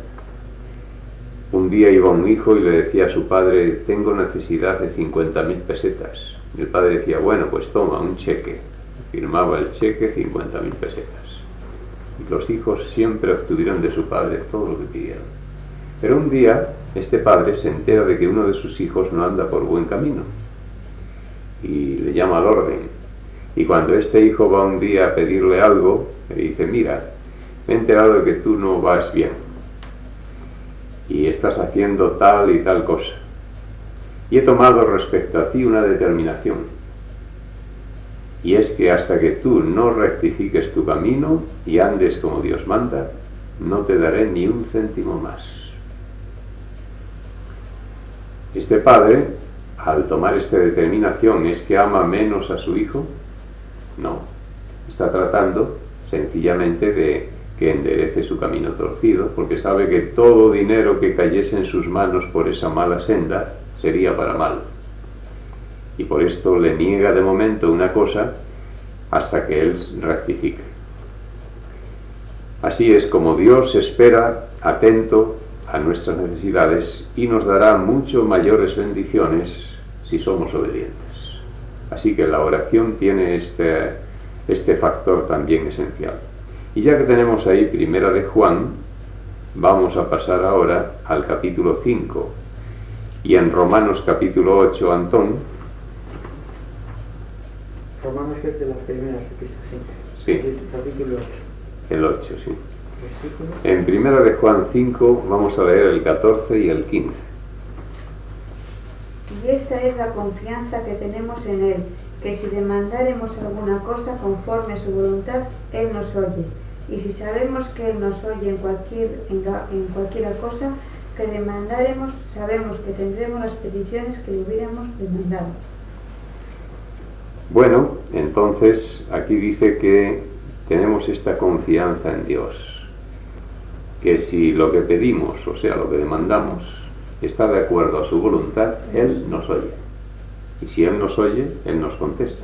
Un día iba un hijo y le decía a su padre, tengo necesidad de 50.000 pesetas. Y el padre decía, bueno, pues toma un cheque. Firmaba el cheque, 50.000 pesetas. Y los hijos siempre obtuvieron de su padre todo lo que pidieron. Pero un día este padre se entera de que uno de sus hijos no anda por buen camino y le llama al orden. Y cuando este hijo va un día a pedirle algo, le dice, mira, me he enterado de que tú no vas bien y estás haciendo tal y tal cosa. Y he tomado respecto a ti una determinación. Y es que hasta que tú no rectifiques tu camino y andes como Dios manda, no te daré ni un céntimo más. Este padre, al tomar esta determinación, ¿es que ama menos a su hijo? No, está tratando sencillamente de que enderece su camino torcido, porque sabe que todo dinero que cayese en sus manos por esa mala senda sería para mal. Y por esto le niega de momento una cosa hasta que él rectifique. Así es como Dios espera atento a nuestras necesidades y nos dará mucho mayores bendiciones si somos obedientes. Así que la oración tiene este factor también esencial. Y ya que tenemos ahí Primera de Juan, vamos a pasar ahora al capítulo 5. Y en Romanos capítulo 8, Antón. Romanos es de las primeras epístolas, Sí. Capítulo 8. El 8, sí. Versículo. En Primera de Juan 5 vamos a leer el 14 y el 15. Y esta es la confianza que tenemos en Él, que si demandáremos alguna cosa conforme a su voluntad, Él nos oye. Y si sabemos que Él nos oye en cualquiera cosa que demandáremos, sabemos que tendremos las peticiones que le hubiéramos demandado. Bueno, entonces aquí dice que tenemos esta confianza en Dios, que si lo que pedimos, o sea, lo que demandamos, está de acuerdo a su voluntad, Él nos oye. Y si Él nos oye, Él nos contesta.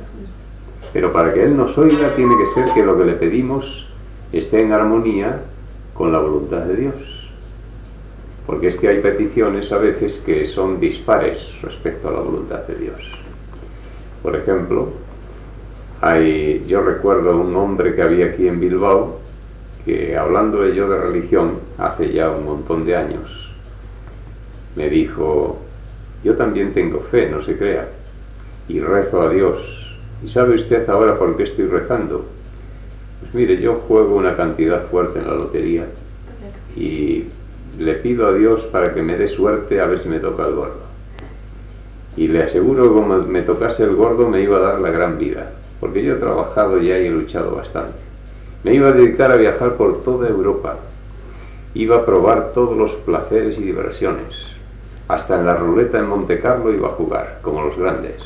Pero para que Él nos oiga tiene que ser que lo que le pedimos esté en armonía con la voluntad de Dios. Porque es que hay peticiones a veces que son dispares respecto a la voluntad de Dios. Por ejemplo, yo recuerdo un hombre que había aquí en Bilbao, que hablando yo de religión, hace ya un montón de años, me dijo, yo también tengo fe, no se crea, y rezo a Dios. ¿Y sabe usted ahora por qué estoy rezando? Pues mire, yo juego una cantidad fuerte en la lotería y le pido a Dios para que me dé suerte a ver si me toca el gordo. Y le aseguro que como me tocase el gordo me iba a dar la gran vida, porque yo he trabajado ya y he luchado bastante. Me iba a dedicar a viajar por toda Europa, iba a probar todos los placeres y diversiones, Hasta en la ruleta en Monte Carlo iba a jugar, como los grandes.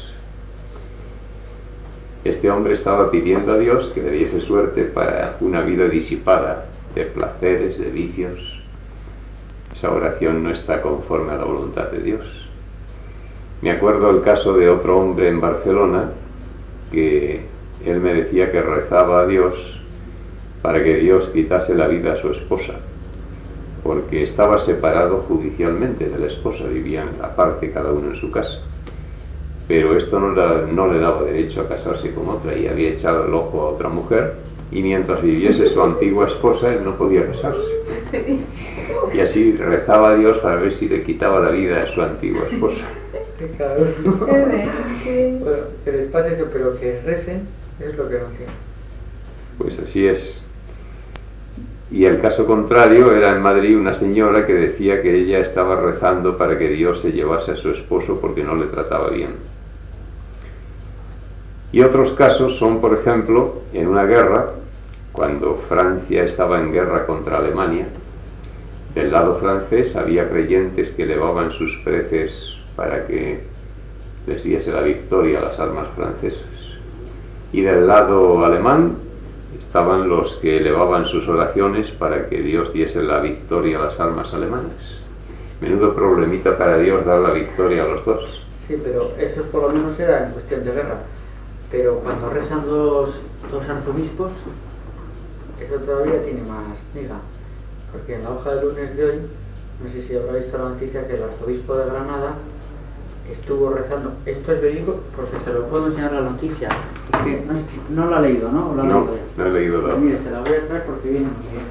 Este hombre estaba pidiendo a Dios que le diese suerte para una vida disipada de placeres, de vicios. Esa oración no está conforme a la voluntad de Dios. Me acuerdo el caso de otro hombre en Barcelona que él me decía que rezaba a Dios para que Dios quitase la vida a su esposa, porque estaba separado judicialmente de la esposa, vivían aparte cada uno en su casa. Pero esto no le daba derecho a casarse con otra y había echado el ojo a otra mujer, y mientras viviese su antigua esposa él no podía casarse. Y así rezaba a Dios para ver si le quitaba la vida a su antigua esposa. Bueno, que les pase eso, pero que recen es lo que no quieren. Pues así es. Y el caso contrario era en Madrid una señora que decía que ella estaba rezando para que Dios se llevase a su esposo porque no le trataba bien. Y otros casos son, por ejemplo, en una guerra, cuando Francia estaba en guerra contra Alemania, del lado francés había creyentes que elevaban sus preces para que les diese la victoria a las armas francesas. Y del lado alemán estaban los que elevaban sus oraciones para que Dios diese la victoria a las armas alemanas. Menudo problemita para Dios dar la victoria a los dos. Sí, pero eso por lo menos era en cuestión de guerra. Pero cuando rezan dos arzobispos, eso todavía tiene más miga. Porque en la hoja de lunes de hoy, no sé si habrá visto la noticia que el arzobispo de Granada estuvo rezando. Esto es verídico porque se lo puedo enseñar la noticia. Es que no la ha leído, ¿no? ¿O No he leído nada. Pues mire, se la voy a traer porque viene muy bien.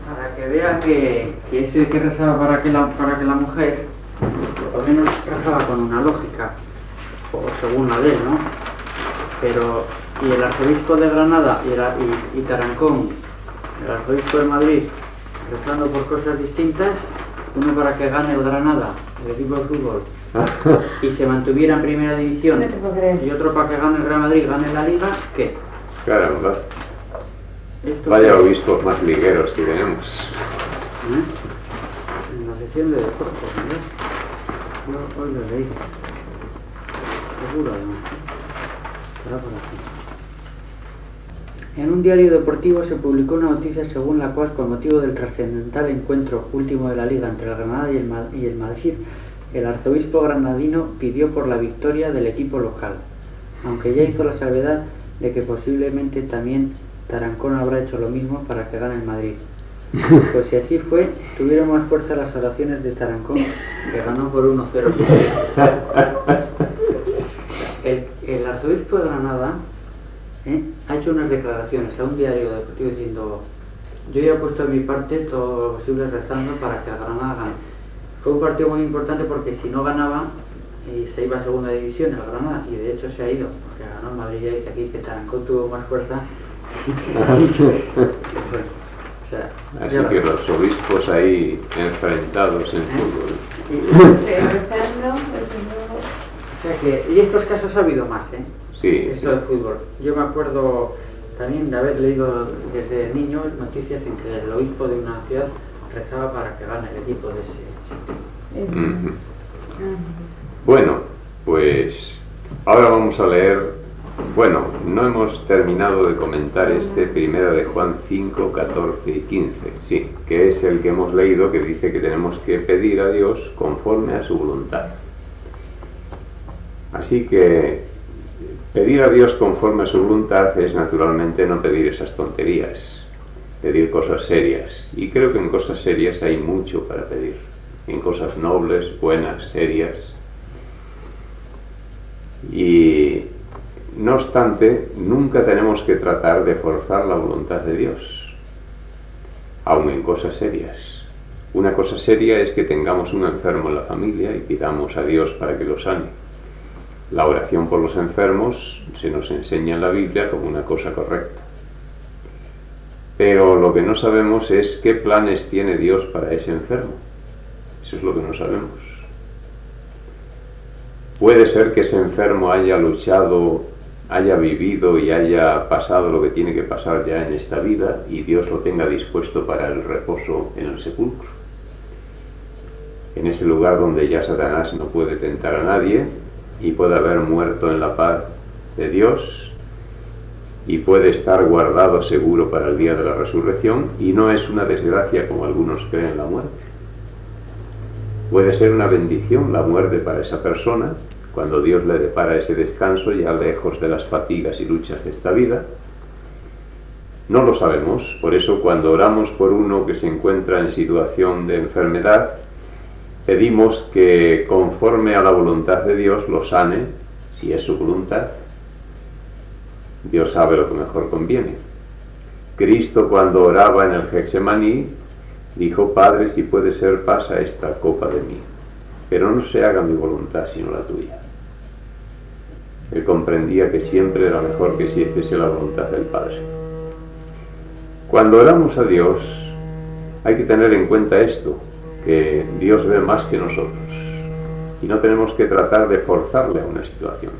Para que vea que ese que rezaba para que la mujer, por lo menos rezaba con una lógica, o según la de él, ¿no? Pero, y el arzobispo de Granada y Tarancón, el arzobispo de Madrid, rezando por cosas distintas, uno para que gane el Granada, el equipo de fútbol, y se mantuviera en primera división, y otro para que gane el Real Madrid, gane la Liga, ¿qué? Caramba. Esto Vaya obispos más ligueros que tenemos. En la sección de deportes, ¿no? Yo hoy lo leí. Seguro, además. Estará por aquí. En un diario deportivo se publicó una noticia según la cual, con motivo del trascendental encuentro último de la Liga entre el Granada y el Madrid, el arzobispo granadino pidió por la victoria del equipo local, aunque ya hizo la salvedad de que posiblemente también Tarancón habrá hecho lo mismo para que gane el Madrid. Pues si así fue, tuvieron más fuerza las oraciones de Tarancón, que ganó por 1-0. El arzobispo de Granada ha hecho unas declaraciones a un diario deportivo diciendo: yo ya he puesto de mi parte todo lo posible rezando para que el Granada gane. Fue un partido muy importante porque si no ganaba se iba a segunda división el Granada, y de hecho se ha ido, porque ganó el Madrid. Ya dice aquí que Tarancón tuvo más fuerza. O sea, así que los obispos ahí enfrentados en fútbol. O sea que, y estos casos ha habido más, Sí, esto de fútbol. Yo me acuerdo también de haber leído desde niño noticias en que el obispo de una ciudad rezaba para que gane el equipo de ese sitio. Bueno, pues ahora vamos a leer. Bueno, no hemos terminado de comentar este 1 de Juan 5, 14 y 15, sí, que es el que hemos leído, que dice que tenemos que pedir a Dios conforme a su voluntad. Así que pedir a Dios conforme a su voluntad es naturalmente no pedir esas tonterías, pedir cosas serias. Y creo que en cosas serias hay mucho para pedir, en cosas nobles, buenas, serias. Y no obstante, nunca tenemos que tratar de forzar la voluntad de Dios, aun en cosas serias. Una cosa seria es que tengamos un enfermo en la familia y pidamos a Dios para que lo sane. La oración por los enfermos se nos enseña en la Biblia como una cosa correcta. Pero lo que no sabemos es qué planes tiene Dios para ese enfermo. Eso es lo que no sabemos. Puede ser que ese enfermo haya luchado, haya vivido y haya pasado lo que tiene que pasar ya en esta vida y Dios lo tenga dispuesto para el reposo en el sepulcro. en ese lugar donde ya Satanás no puede tentar a nadie y puede haber muerto en la paz de Dios y puede estar guardado seguro para el día de la resurrección, y no es una desgracia como algunos creen la muerte. Puede ser una bendición la muerte para esa persona, cuando Dios le depara ese descanso ya lejos de las fatigas y luchas de esta vida. No lo sabemos, por eso cuando oramos por uno que se encuentra en situación de enfermedad, pedimos que conforme a la voluntad de Dios lo sane, si es su voluntad. Dios sabe lo que mejor conviene. Cristo, cuando oraba en el Getsemaní, dijo: Padre, si puede ser, pasa esta copa de mí, pero no se haga mi voluntad sino la tuya. Él comprendía que siempre era mejor que se hiciese la voluntad del Padre. Cuando oramos a Dios, hay que tener en cuenta esto, que Dios ve más que nosotros, y no tenemos que tratar de forzarle a una situación.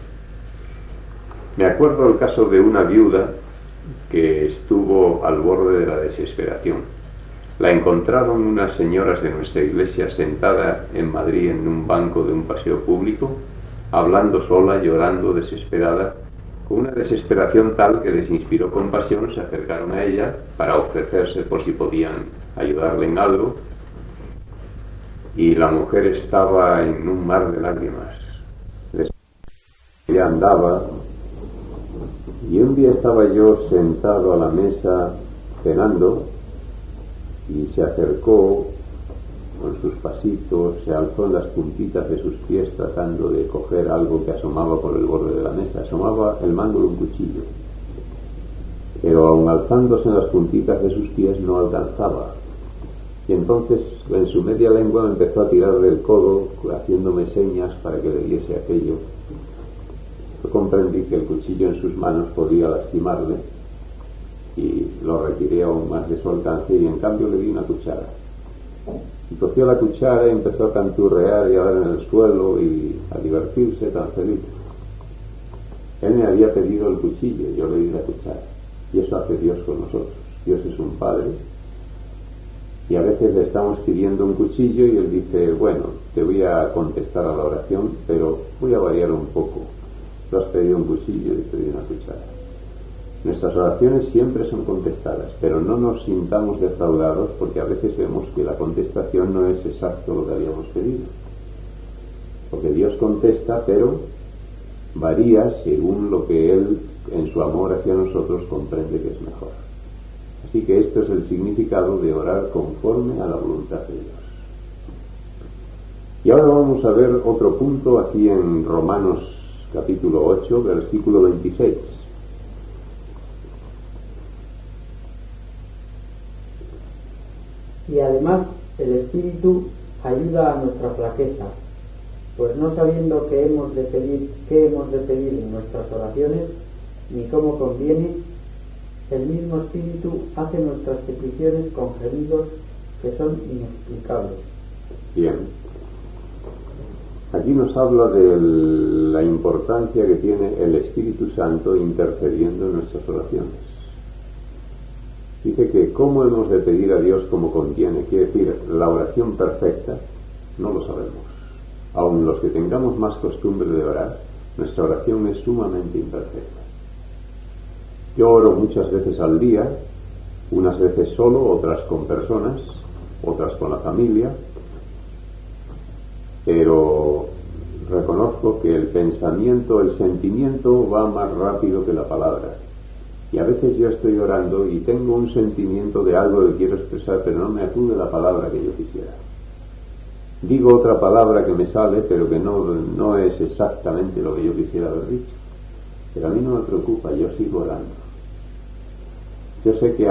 Me acuerdo el caso de una viuda que estuvo al borde de la desesperación. La encontraron unas señoras de nuestra iglesia sentada en Madrid en un banco de un paseo público, hablando sola, llorando, desesperada, con una desesperación tal que les inspiró compasión. Se acercaron a ella para ofrecerse por si podían ayudarle en algo, y la mujer estaba en un mar de lágrimas. Ella andaba, y un día estaba yo sentado a la mesa cenando, y se acercó con sus pasitos, se alzó en las puntitas de sus pies tratando de coger algo que asomaba por el borde de la mesa. Asomaba el mango de un cuchillo, pero aun alzándose en las puntitas de sus pies no alcanzaba. Y entonces en su media lengua me empezó a tirar del codo, haciéndome señas para que le diese aquello. Yo comprendí que el cuchillo en sus manos podía lastimarle, y lo retiré aún más de su alcance, y en cambio le di una cuchara. Y cogió la cuchara y empezó a canturrear y a dar en el suelo y a divertirse tan feliz. Él me había pedido el cuchillo, yo le di la cuchara. Y eso hace Dios con nosotros. Dios es un Padre, y a veces le estamos pidiendo un cuchillo y Él dice: bueno, te voy a contestar a la oración, pero voy a variar un poco. Tú has pedido un cuchillo y te doy una cuchara. Nuestras oraciones siempre son contestadas, pero no nos sintamos defraudados, porque a veces vemos que la contestación no es exacto lo que habíamos pedido. Porque Dios contesta, pero varía según lo que Él, en su amor hacia nosotros, comprende que es mejor. Así que esto es el significado de orar conforme a la voluntad de Dios. Y ahora vamos a ver otro punto aquí en Romanos capítulo 8, versículo 26. Y además el Espíritu ayuda a nuestra flaqueza, pues no sabiendo qué hemos de pedir en nuestras oraciones, ni cómo conviene, el mismo Espíritu hace nuestras peticiones con gemidos que son inexplicables. Bien. Aquí nos habla de la importancia que tiene el Espíritu Santo intercediendo en nuestras oraciones. Dice que cómo hemos de pedir a Dios como conviene, quiere decir, la oración perfecta, no lo sabemos. Aun los que tengamos más costumbre de orar, nuestra oración es sumamente imperfecta. Yo oro muchas veces al día, unas veces solo, otras con personas, otras con la familia, pero reconozco que el pensamiento, el sentimiento va más rápido que la palabra. Y a veces yo estoy orando y tengo un sentimiento de algo que quiero expresar, pero no me acude la palabra que yo quisiera. Digo otra palabra que me sale, pero que no es exactamente lo que yo quisiera haber dicho. Pero a mí no me preocupa, yo sigo orando. Yo sé que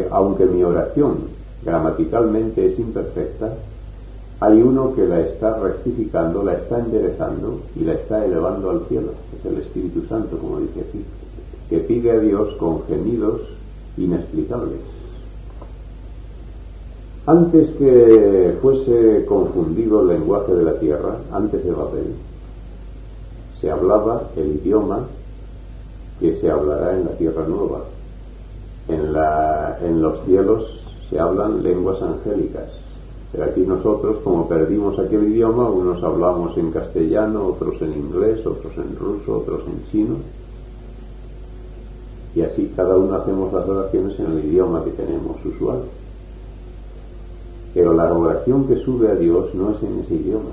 aunque mi oración gramaticalmente es imperfecta, hay uno que la está rectificando, la está enderezando y la está elevando al cielo. Es el Espíritu Santo, como dice aquí, que pide a Dios con gemidos inexplicables. Antes que fuese confundido el lenguaje de la tierra, antes de Babel, se hablaba el idioma que se hablará en la tierra nueva. En los cielos se hablan lenguas angélicas. Pero aquí nosotros, como perdimos aquel idioma, unos hablamos en castellano, otros en inglés, otros en ruso, otros en chino, y así cada uno hacemos las oraciones en el idioma que tenemos usual. Pero la oración que sube a Dios no es en ese idioma,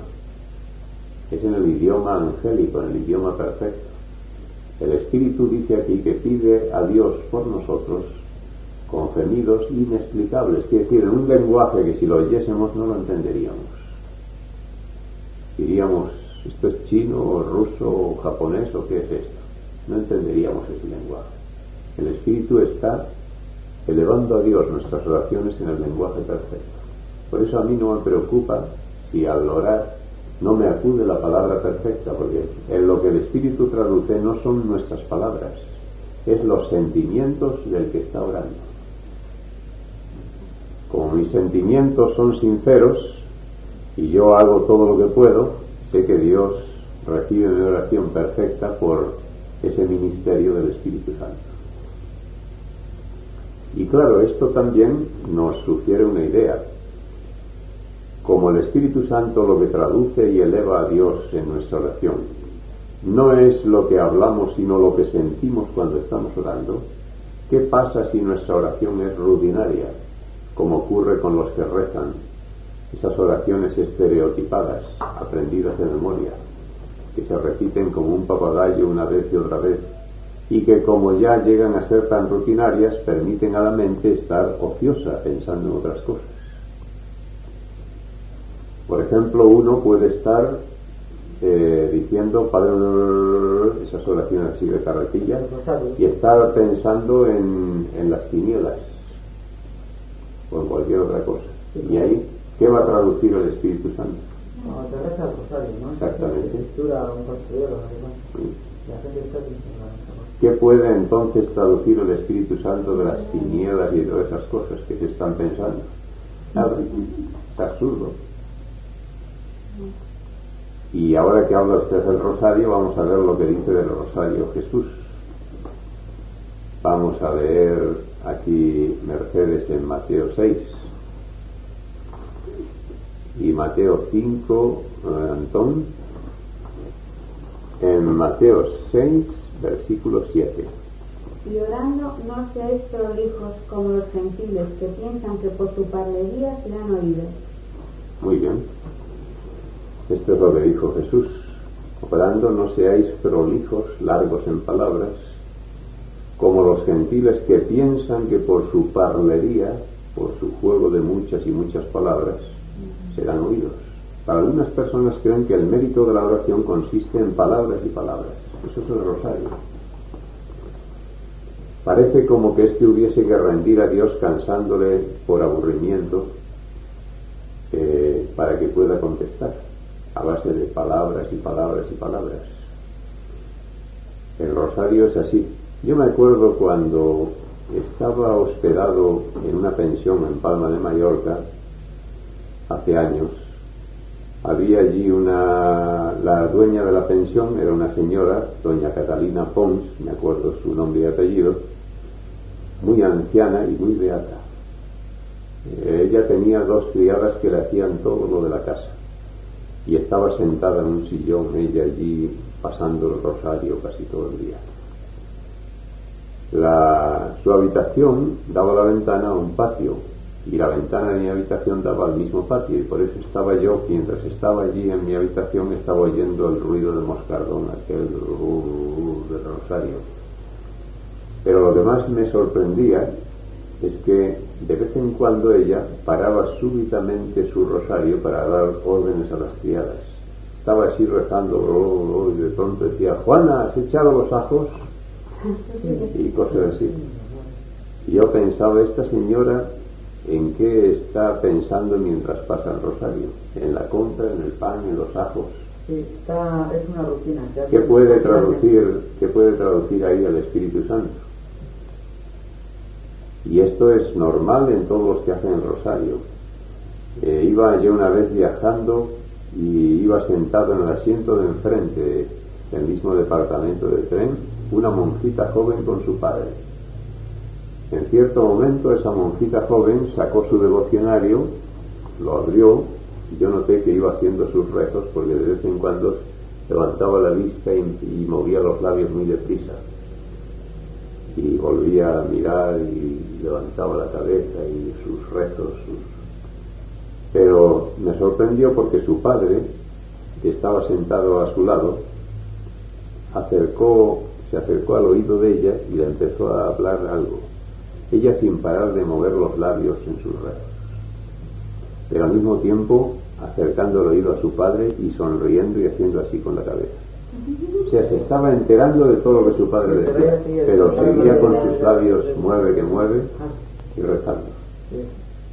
es en el idioma angélico, en el idioma perfecto. El Espíritu dice aquí que pide a Dios por nosotros con gemidos inexplicables, quiere decir, en un lenguaje que si lo oyésemos no lo entenderíamos. Diríamos, ¿esto es chino o ruso o japonés o qué es esto? No entenderíamos ese lenguaje. El Espíritu está elevando a Dios nuestras oraciones en el lenguaje perfecto. Por eso a mí no me preocupa si al orar no me acude la palabra perfecta, porque en lo que el Espíritu traduce no son nuestras palabras, es los sentimientos del que está orando. Como mis sentimientos son sinceros y yo hago todo lo que puedo, sé que Dios recibe mi oración perfecta por ese ministerio del Espíritu Santo. Y claro, esto también nos sugiere una idea. Como el Espíritu Santo lo que traduce y eleva a Dios en nuestra oración no es lo que hablamos sino lo que sentimos cuando estamos orando, ¿qué pasa si nuestra oración es rutinaria, como ocurre con los que rezan esas oraciones estereotipadas, aprendidas de memoria, que se repiten como un papagayo una vez y otra vez, y que como ya llegan a ser tan rutinarias permiten a la mente estar ociosa pensando en otras cosas? Por ejemplo, uno puede estar diciendo Padre, esas oraciones así de carretilla, y estar pensando en las tinieblas o en cualquier otra cosa. Y ahí, ¿qué va a traducir el Espíritu Santo? No, te reza el rosario, ¿no? Exactamente. Un pastorero, además. Sí. La gente está diciendo. ¿Qué puede entonces traducir el Espíritu Santo de las tinieblas y de todas esas cosas que se están pensando? Nada, es absurdo. Y ahora que habla usted del rosario, vamos a ver lo que dice del rosario Jesús. Vamos a leer aquí Mercedes en Mateo 6 y Mateo 5, Antón, en Mateo 6, versículo 7. Y orando no seáis prolijos como los gentiles, que piensan que por su parlería serán oídos. Muy bien. Esto es lo que dijo Jesús. Orando no seáis prolijos, largos en palabras, como los gentiles que piensan que por su parlería, por su juego de muchas y muchas palabras, serán oídos. Para algunas personas creen que el mérito de la oración consiste en palabras y palabras. Eso es el rosario. Parece como que éste hubiese que rendir a Dios cansándole por aburrimiento para que pueda contestar, a base de palabras y palabras y palabras. El rosario es así. Yo me acuerdo cuando estaba hospedado en una pensión en Palma de Mallorca, hace años. Había allí la dueña de la pensión era una señora, doña Catalina Pons, me acuerdo su nombre y apellido, muy anciana y muy beata. Ella tenía 2 criadas que le hacían todo lo de la casa y estaba sentada en un sillón, ella allí pasando el rosario casi todo el día. Su habitación daba la ventana a un patio y la ventana de mi habitación daba al mismo patio, y por eso estaba yo, mientras estaba allí en mi habitación, estaba oyendo el ruido del moscardón, aquel del rosario. Pero lo que más me sorprendía es que de vez en cuando ella paraba súbitamente su rosario para dar órdenes a las criadas. Estaba así rezando y de pronto decía: Juana, ¿has echado los ajos? Y cosas así. Y yo pensaba, esta señora, ¿en qué está pensando mientras pasa el rosario? En la compra, en el pan, en los ajos. Sí, es una rutina. ¿Qué puede traducir ahí el Espíritu Santo? Y esto es normal en todos los que hacen el rosario. Iba yo una vez viajando y iba sentado en el asiento de enfrente del mismo departamento de tren, una monjita joven con su padre. En cierto momento esa monjita joven sacó su devocionario lo abrió y yo noté que iba haciendo sus rezos porque de vez en cuando levantaba la vista y movía los labios muy deprisa. Y volvía a mirar y levantaba la cabeza y sus rezos. Pero me sorprendió porque su padre, que estaba sentado a su lado, se acercó al oído de ella y le empezó a hablar algo. Ella sin parar de mover los labios en sus rezos, pero al mismo tiempo acercando el oído a su padre y sonriendo y haciendo así con la cabeza. O sea, se estaba enterando de todo lo que su padre decía, pero seguía con sus labios mueve que mueve y rezando.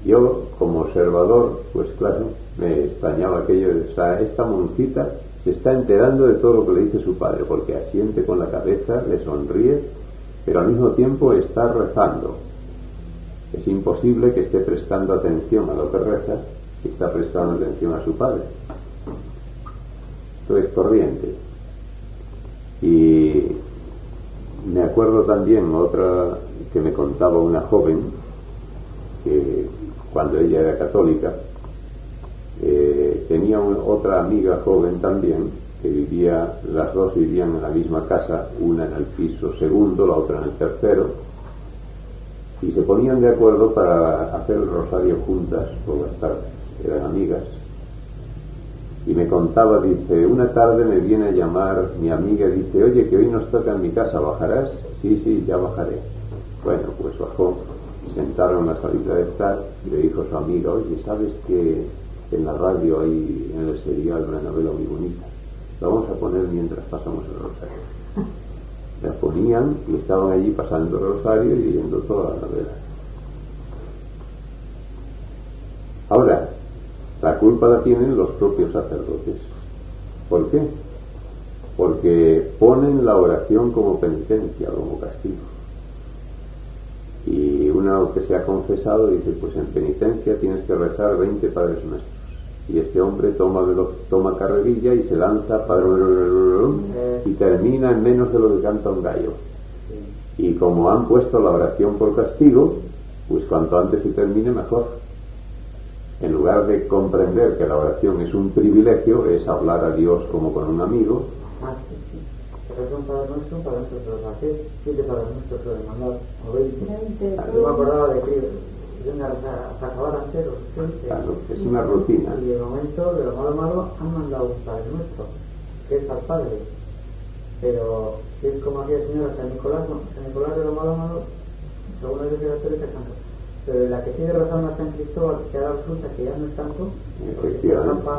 Yo, como observador, pues claro, me extrañaba aquello de, o sea, esta monjita se está enterando de todo lo que le dice su padre, porque asiente con la cabeza, le sonríe, pero al mismo tiempo está rezando. Es imposible que esté prestando atención a lo que reza si está prestando atención a su padre. Esto es corriente. Y me acuerdo también otra que me contaba una joven que cuando ella era católica tenía otra amiga joven también que vivía, las dos vivían en la misma casa, una en el piso segundo, la otra en el tercero, y se ponían de acuerdo para hacer el rosario juntas por las tardes, eran amigas. Y me contaba, dice, una tarde me viene a llamar mi amiga y dice, oye, que hoy nos toca en mi casa, ¿bajarás? Sí, ya bajaré. Bueno, pues bajó, sentaron en la salita de estar y le dijo a su amiga, oye, ¿sabes que en la radio hay en el serial una novela muy bonita? La vamos a poner mientras pasamos el rosario. La ponían y estaban allí pasando el rosario y leyendo toda la novela. Ahora, la culpa la tienen los propios sacerdotes. ¿Por qué? Porque ponen la oración como penitencia, como castigo. Y uno que se ha confesado dice, pues en penitencia tienes que rezar 20 Padres Nuestros. Y este hombre toma carrerilla y se lanza y termina en menos de lo que canta un gallo. Y como han puesto la oración por castigo, pues cuanto antes se termine mejor. En lugar de comprender que la oración es un privilegio, es hablar a Dios como con un amigo. Pero un Padre Nuestro para nosotros hacer 7 Padres Nuestros que le mandado o 20. Yo me acordaba de que hasta acabar enteros. Claro, es una rutina. Y de momento, de lo malo, han mandado un Padre Nuestro, que es al Padre. Pero si es como aquella señora San Nicolás de lo malo, según el decreto de santo. Pero la que sigue rezando a San Cristóbal, que ahora resulta que ya no es tanto, efectivamente,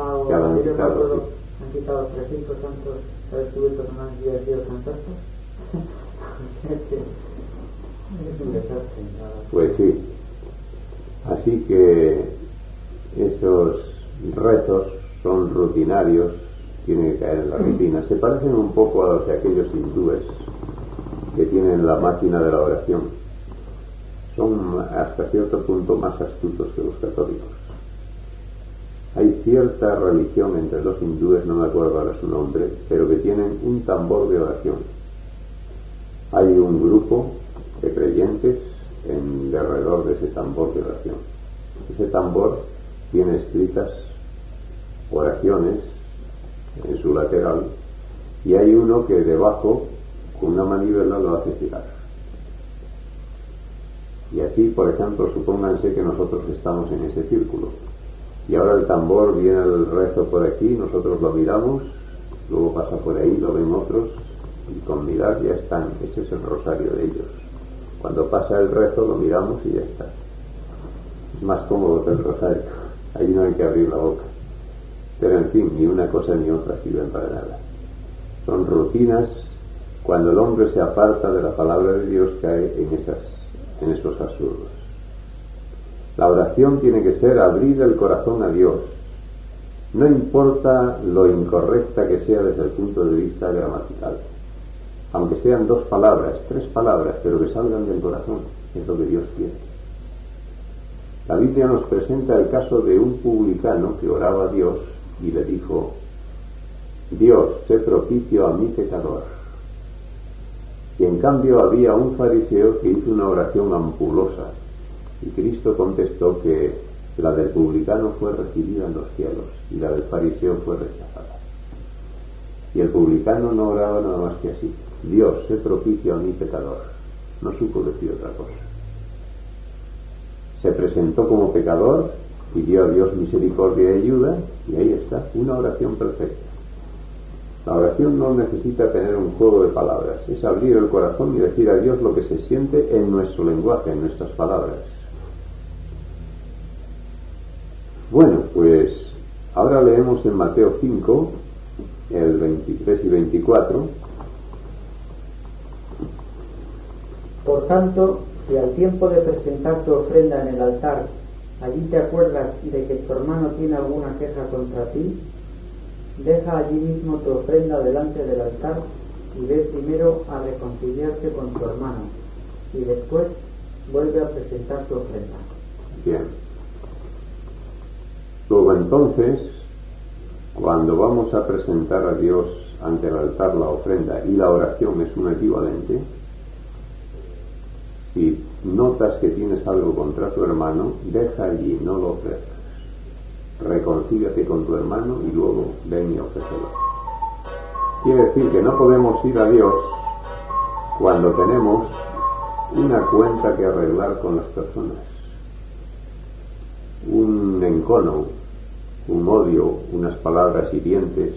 han quitado 300 santos, ¿sabes tú esto que no han sido tan santos? Es un desastre. Pues sí. Así que esos rezos son rutinarios, tienen que caer en la rutina. Se parecen un poco a los de aquellos hindúes que tienen la máquina de la oración. Son hasta cierto punto más astutos que los católicos. Hay cierta religión entre los hindúes, no me acuerdo ahora su nombre, pero que tienen un tambor de oración. Hay un grupo de creyentes alrededor de ese tambor de oración. Ese tambor tiene escritas oraciones en su lateral y hay uno que debajo con una manivela lo hace girar. Y así, por ejemplo, supónganse que nosotros estamos en ese círculo y ahora el tambor viene el rezo por aquí, nosotros lo miramos, luego pasa por ahí, lo ven otros y con mirar ya están. Ese es el rosario de ellos. Cuando pasa el rezo lo miramos y ya está. Es más cómodo que el rosario. Ahí no hay que abrir la boca. Pero en fin, ni una cosa ni otra sirven para nada. Son rutinas. Cuando el hombre se aparta de la palabra de Dios cae en esos absurdos. La oración tiene que ser abrir el corazón a Dios. No importa lo incorrecta que sea desde el punto de vista gramatical. Aunque sean 2 palabras, 3 palabras, pero que salgan del corazón, es lo que Dios quiere. La Biblia nos presenta el caso de un publicano que oraba a Dios y le dijo, Dios, sé propicio a mi pecador. Y en cambio había un fariseo que hizo una oración ampulosa y Cristo contestó que La del publicano fue recibida en los cielos y la del fariseo fue rechazada. Y el publicano no oraba nada más que así: Dios, sé propicio a mi pecador. No supo decir otra cosa. Se presentó como pecador, pidió a Dios misericordia y ayuda, y ahí está, una oración perfecta. La oración no necesita tener un juego de palabras, es abrir el corazón y decir a Dios lo que se siente en nuestro lenguaje, en nuestras palabras. Bueno, pues ahora leemos en Mateo 5, el 23 y 24. Por tanto, si al tiempo de presentar tu ofrenda en el altar, allí te acuerdas de que tu hermano tiene alguna queja contra ti, deja allí mismo tu ofrenda delante del altar y ve primero a reconciliarte con tu hermano, y después vuelve a presentar tu ofrenda. Bien. Luego entonces, cuando vamos a presentar a Dios ante el altar la ofrenda y la oración es un equivalente, si notas que tienes algo contra tu hermano, deja allí, no lo ofrezcas. Reconcíliate con tu hermano y luego ven y ofrécelo. Quiere decir que no podemos ir a Dios cuando tenemos una cuenta que arreglar con las personas, un encono, un odio, unas palabras hirientes,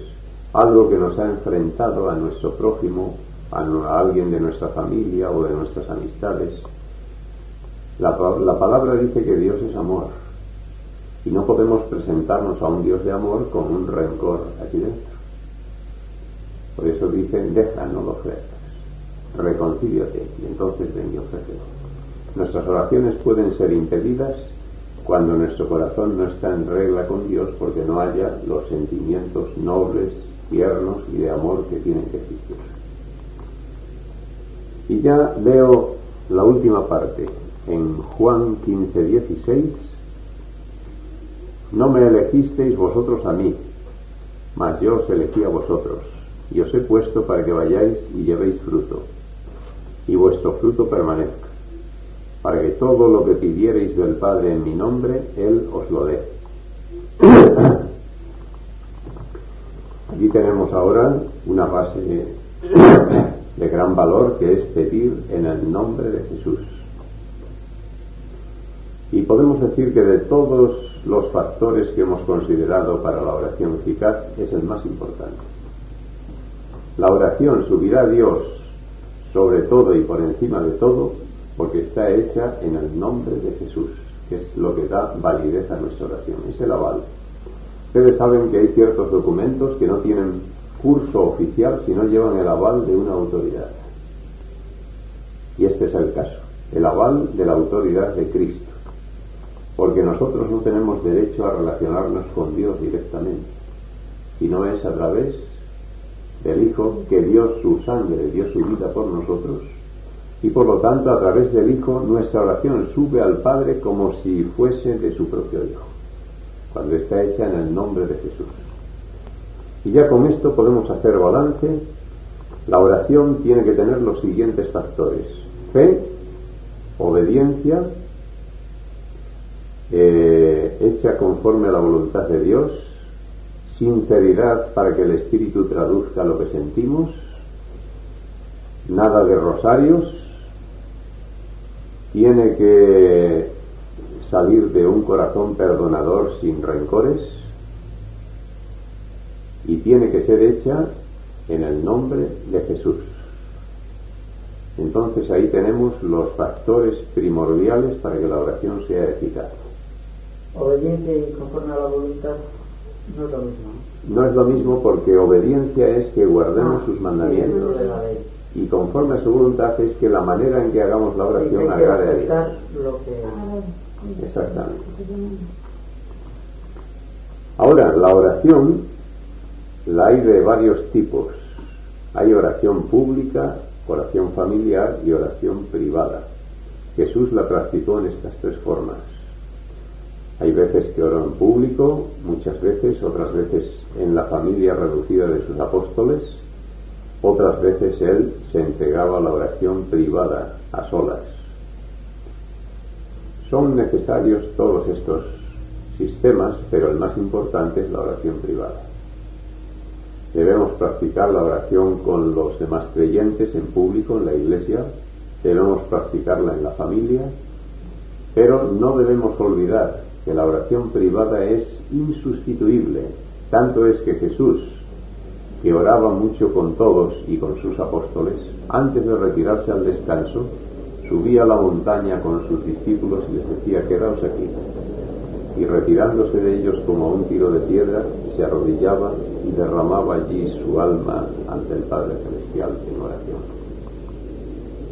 algo que nos ha enfrentado a nuestro prójimo, a alguien de nuestra familia o de nuestras amistades. La palabra dice que Dios es amor y no podemos presentarnos a un Dios de amor con un rencor aquí dentro. Por eso dicen: deja, no lo ofrezcas, reconcíliate y entonces ven y ofrécelo. Nuestras oraciones pueden ser impedidas cuando nuestro corazón no está en regla con Dios, porque no haya los sentimientos nobles, tiernos y de amor que tienen que existir. Y ya leo la última parte, en Juan 15:16. No me elegisteis vosotros a mí, mas yo os elegí a vosotros, y os he puesto para que vayáis y llevéis fruto, y vuestro fruto permanezca, para que todo lo que pidiereis del Padre en mi nombre, Él os lo dé. Aquí tenemos ahora una base de gran valor, que es pedir en el nombre de Jesús. Y podemos decir que de todos los factores que hemos considerado para la oración eficaz, es el más importante. La oración subirá a Dios sobre todo y por encima de todo, porque está hecha en el nombre de Jesús, que es lo que da validez a nuestra oración, es el aval. Ustedes saben que hay ciertos documentos que no tienen curso oficial si no llevan el aval de una autoridad. Y este es el caso, el aval de la autoridad de Cristo. Porque nosotros no tenemos derecho a relacionarnos con Dios directamente, sino es a través del Hijo que dio su sangre, dio su vida por nosotros, y por lo tanto a través del Hijo nuestra oración sube al Padre como si fuese de su propio Hijo, cuando está hecha en el nombre de Jesús. Y ya con esto podemos hacer balance. La oración tiene que tener los siguientes factores: fe, obediencia, hecha conforme a la voluntad de Dios, sinceridad para que el Espíritu traduzca lo que sentimos, nada de rosarios, tiene que salir de un corazón perdonador sin rencores y tiene que ser hecha en el nombre de Jesús. Entonces ahí tenemos los factores primordiales para que la oración sea eficaz. Obediencia y conforme a la voluntad no es lo mismo. No es lo mismo, porque obediencia es que guardemos sus mandamientos, y conforme a su voluntad es que la manera en que hagamos la oración agrade a Dios. Lo que... Exactamente. Ahora, la oración la hay de varios tipos. Hay oración pública, oración familiar y oración privada. Jesús la practicó en estas tres formas. Hay veces que oró en público, muchas veces, otras veces en la familia reducida de sus apóstoles, otras veces él se entregaba a la oración privada, a solas. Son necesarios todos estos sistemas, pero el más importante es la oración privada. Debemos practicar la oración con los demás creyentes en público, en la iglesia, debemos practicarla en la familia, pero no debemos olvidar que la oración privada es insustituible. Tanto es que Jesús, que oraba mucho con todos y con sus apóstoles, antes de retirarse al descanso, subía a la montaña con sus discípulos y les decía: quedaos aquí. Y retirándose de ellos como a un tiro de piedra, se arrodillaba y derramaba allí su alma ante el Padre Celestial en oración.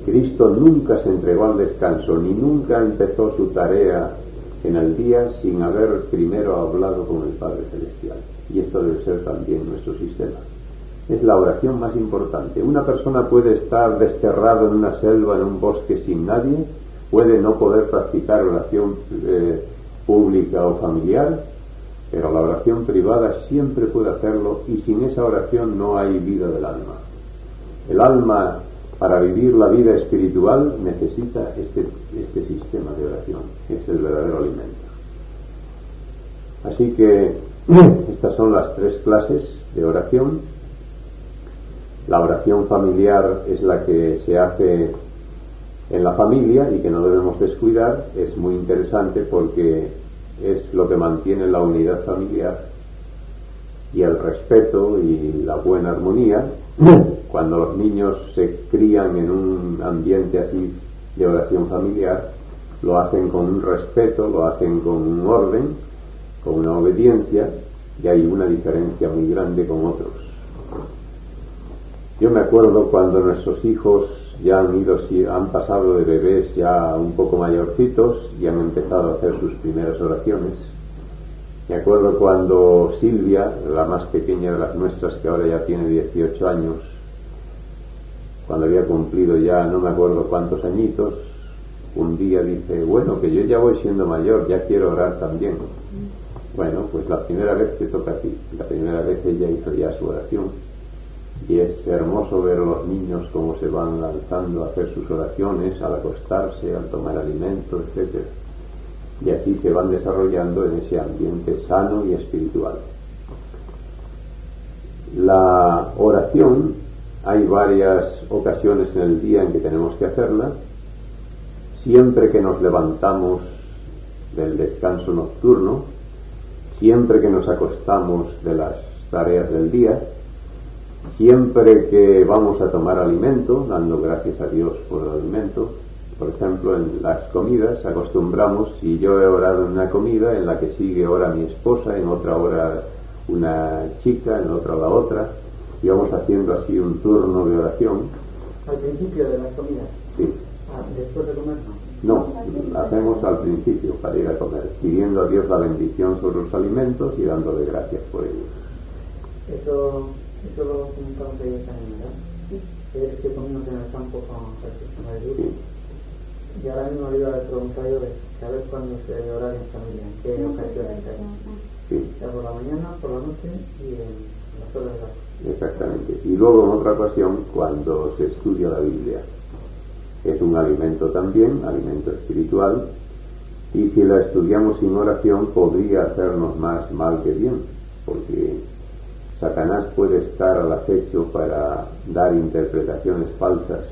Cristo nunca se entregó al descanso, ni nunca empezó su tarea en el día sin haber primero hablado con el Padre Celestial. Y esto debe ser también nuestro sistema. Es la oración más importante. Una persona puede estar desterrado en una selva, en un bosque sin nadie, puede no poder practicar oración pública o familiar, pero la oración privada siempre puede hacerlo, y sin esa oración no hay vida del alma. El alma, para vivir la vida espiritual, necesita este sistema de oración, es el verdadero alimento. Así que estas son las 3 clases de oración. La oración familiar es la que se hace en la familia y que no debemos descuidar. Es muy interesante porque es lo que mantiene la unidad familiar y el respeto y la buena armonía. Cuando los niños se crían en un ambiente así de oración familiar, lo hacen con un respeto, lo hacen con un orden, con una obediencia, y hay una diferencia muy grande con otros. Yo me acuerdo cuando nuestros hijos ya han pasado de bebés ya un poco mayorcitos y han empezado a hacer sus primeras oraciones. Me acuerdo cuando Silvia, la más pequeña de las nuestras, que ahora ya tiene 18 años, cuando había cumplido ya no me acuerdo cuántos añitos, un día dice: bueno, que yo ya voy siendo mayor, ya quiero orar también. Bueno, pues la primera vez te toca a ti. La primera vez ella hizo ya su oración. Y es hermoso ver a los niños cómo se van lanzando a hacer sus oraciones al acostarse, al tomar alimento, etc. Y así se van desarrollando en ese ambiente sano y espiritual. La oración, hay varias ocasiones en el día en que tenemos que hacerla. Siempre que nos levantamos del descanso nocturno, siempre que nos acostamos de las tareas del día, siempre que vamos a tomar alimento, dando gracias a Dios por el alimento. Por ejemplo, en las comidas acostumbramos, si yo he orado en una comida, en la que sigue ora mi esposa, en otra hora una chica, en otra la otra, y vamos haciendo así un turno de oración. ¿Al principio de las comidas? Sí. ¿Después de comer no? No, hacemos al principio para ir a comer, pidiendo a Dios la bendición sobre los alimentos y dándole gracias por ellos. Eso lo comentamos ayer también, ¿verdad? Sí. Es que comimos en el campo con Jesús María. Sí. Y ahora mismo le iba a preguntar yo de saber cuándo se debe orar en familia, en qué ocasiones hay. Sí. Ya por la mañana, por la noche y en las horas de la noche. Exactamente. Y luego en otra ocasión cuando se estudia la Biblia. Es un alimento también, alimento espiritual, y si la estudiamos sin oración podría hacernos más mal que bien, porque Satanás puede estar al acecho para dar interpretaciones falsas,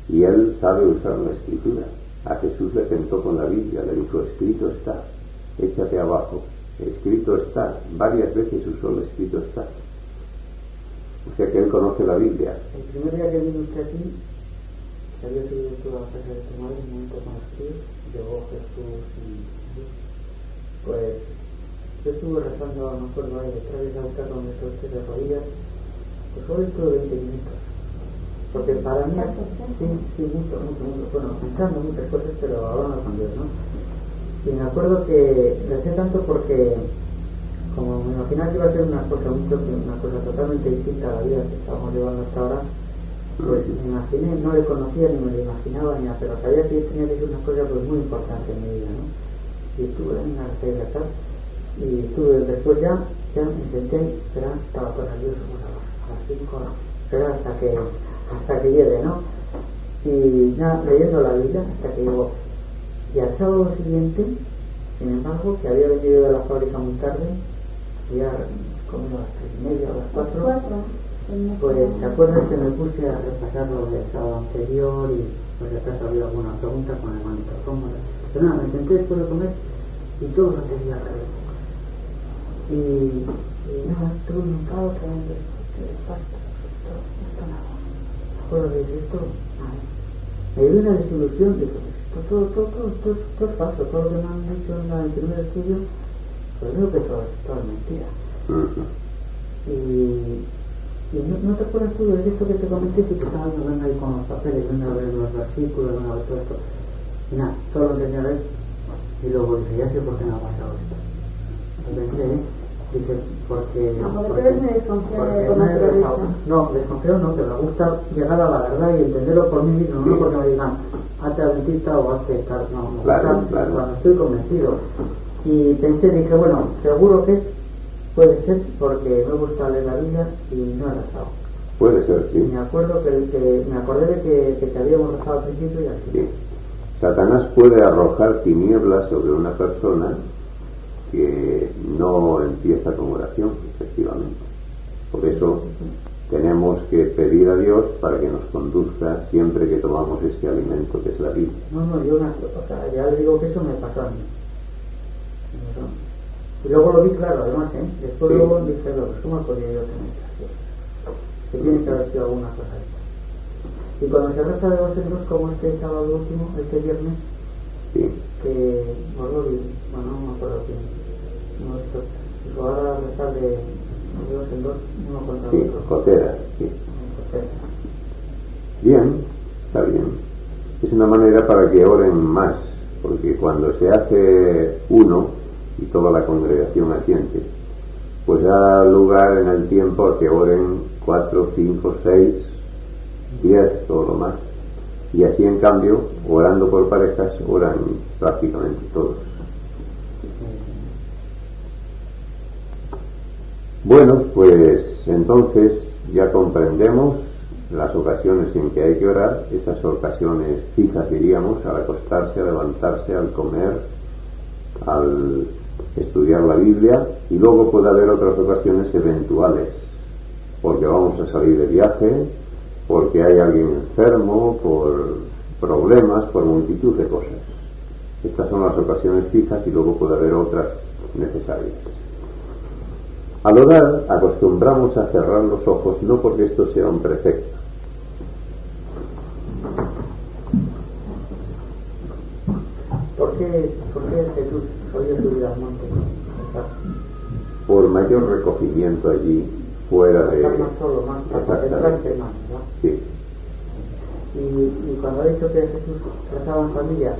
y él sabe usar la escritura. A Jesús le tentó con la Biblia, le dijo: escrito está, échate abajo, escrito está. Varias veces usó el escrito está. O sea que él conoce la Biblia. El primer día que vino usted aquí, que había subido toda la casa de tu madre, un momento con los tíos, llegó Jesús y pues yo estuve rezando, no me acuerdo, ahí detrás del altar donde está usted de rodillas, pues solo estuve 20 minutos. Porque para mí, sí, mucho, bueno, pensando muchas cosas, pero hablando con Dios, ¿no? Y me acuerdo que recé tanto porque, como me imaginaba que iba a ser una cosa totalmente distinta a la vida que estábamos llevando hasta ahora, pues me imaginé, no le conocía ni me lo imaginaba ni nada, pero sabía que tenía que ser una cosa pues muy importante en mi vida, ¿no? Y estuve en la rezar y estuve después ya me senté, esperar, estaba con nervioso, bueno, a las 5 horas, esperar hasta que llegue, ¿no? Y ya leyendo la Biblia hasta que llegó. Y al sábado siguiente Sin embargo, que había venido de la fábrica muy tarde, ya como a las 3:30 o a las 4, pues te acuerdas que me puse a repasar lo del sábado anterior y por si acaso había alguna pregunta con el manito cómodo. Pero nada, me senté después de comer y todo lo tenía al revés. Y nada, estuve montado trayendo esto nada. Acuerdo de esto, nada. Me dio una desilusión, digo, esto es falso, todo lo que me han dicho en el primer estudio, pues veo que todo es mentira. Y no te acuerdas tú de esto que te comenté, que estaba yo venga ahí con los papeles, venga a ver los versículos, venga a ver todo esto. Y nada, todo lo tenía a ver, y luego dije, ya sé por qué me ha pasado esto. Lo pensé, dije, porque tú eres muy desconfiado de naturaleza. No, desconfiado no, que me gusta llegar a la verdad y entenderlo por mí mismo, no porque me digan, hazte adventista o hazte tal, no, me gusta cuando estoy convencido. Y pensé, dije, bueno, seguro que puede ser porque me gusta leer la Biblia y no he rezado. Puede ser, sí. Me acuerdo me acordé de que te habíamos rezado al principio y así. Sí. Satanás puede arrojar tinieblas sobre una persona que no empieza con oración, efectivamente. Por eso tenemos que pedir a Dios para que nos conduzca siempre que tomamos este alimento que es la Biblia. No, yo ya le digo que eso me pasó a mí. Y luego lo vi claro, además, después luego dije, ¿cómo podía yo tener que tiene que haber sido alguna cosa esta? Y cuando se reza de vosotros, como este sábado último, este viernes, que os lo vi, bueno, no me acuerdo quién, no esto, dijo, ahora rezar de dos en dos, uno contra el otro. Jotera, sí. Bien, está bien. Es una manera para que oren más, porque cuando se hace uno y toda la congregación asiente, pues da lugar en el tiempo a que oren 4, 5, 6, 10 o lo más. Y así, en cambio, orando por parejas, oran prácticamente todos. Bueno, pues entonces ya comprendemos las ocasiones en que hay que orar, esas ocasiones fijas, diríamos, al acostarse, al levantarse, al comer, al estudiar la Biblia, y luego puede haber otras ocasiones eventuales, porque vamos a salir de viaje, porque hay alguien enfermo, por problemas, por multitud de cosas. Estas son las ocasiones fijas y luego puede haber otras necesarias. Al orar acostumbramos a cerrar los ojos, no porque esto sea un precepto. ¿Por qué Jesús solía subir al monte? Por mayor recogimiento allí, fuera de... Más solo, más concentrarse más, ¿no? Sí. Y cuando ha dicho que Jesús rezaba en familia,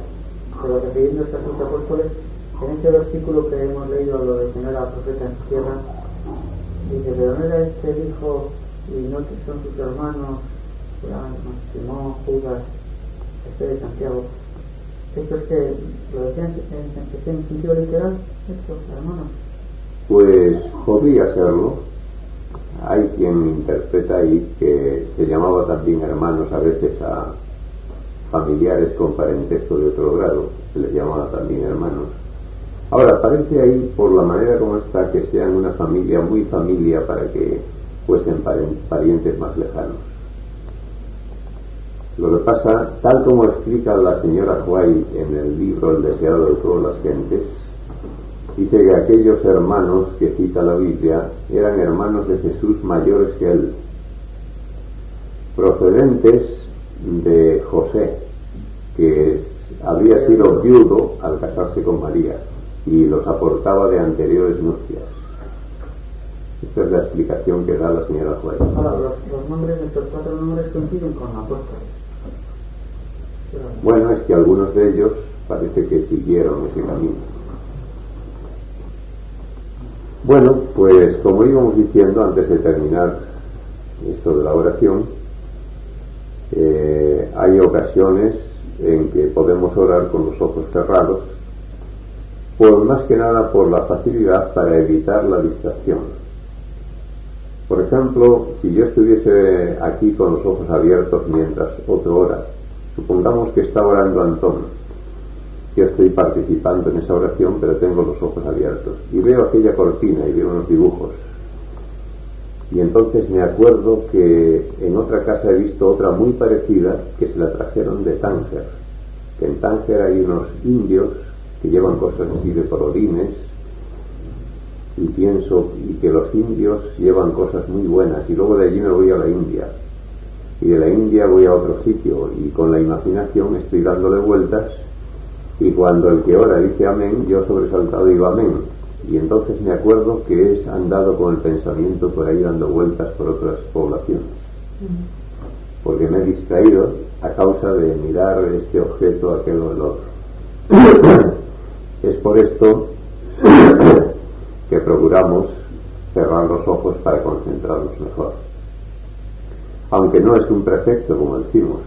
pero refiriéndose a sus apóstoles, en ese versículo que hemos leído, lo de tener al profeta en su tierra, dice, pero no era este el hijo y no son sus hermanos, Simón, Judas, de Santiago. ¿Esto es que lo decían en sentido literal, esto, hermanos? Pues podría serlo. Hay quien interpreta ahí que se llamaba también hermanos a veces a familiares con parentesco de otro grado, se les llamaba también hermanos. Ahora, parece ahí, por la manera como está, que sean una familia, muy familia, para que fuesen parientes más lejanos. Lo que pasa, tal como explica la señora White en el libro El deseado de todas las gentes, dice que aquellos hermanos que cita la Biblia eran hermanos de Jesús mayores que él, procedentes de José, que había sido viudo al casarse con María y los aportaba de anteriores nupcias. Esta es la explicación que da la señora White. Ahora, los nombres de estos 4 nombres coinciden con apóstoles. Bueno, es que algunos de ellos parece que siguieron ese camino. Bueno, pues como íbamos diciendo antes de terminar esto de la oración, hay ocasiones en que podemos orar con los ojos cerrados, más que nada por la facilidad para evitar la distracción. Por ejemplo, si yo estuviese aquí con los ojos abiertos mientras otro ora, supongamos que está orando Antón, Yo estoy participando en esa oración, pero tengo los ojos abiertos. Y veo aquella cortina y veo unos dibujos. Y entonces me acuerdo que en otra casa he visto otra muy parecida que se la trajeron de Tánger. Que en Tánger hay unos indios que llevan cosas así de colorines. Y pienso que los indios llevan cosas muy buenas. Y luego de allí me voy a la India. Y de la India voy a otro sitio. Y con la imaginación estoy dándole vueltas. Y cuando el que ora dice amén, yo sobresaltado digo amén. Y entonces me acuerdo que he andado con el pensamiento por ahí dando vueltas por otras poblaciones. Porque me he distraído a causa de mirar este objeto, aquel o el otro. Es por esto que procuramos cerrar los ojos para concentrarnos mejor. Aunque no es un precepto, como decimos.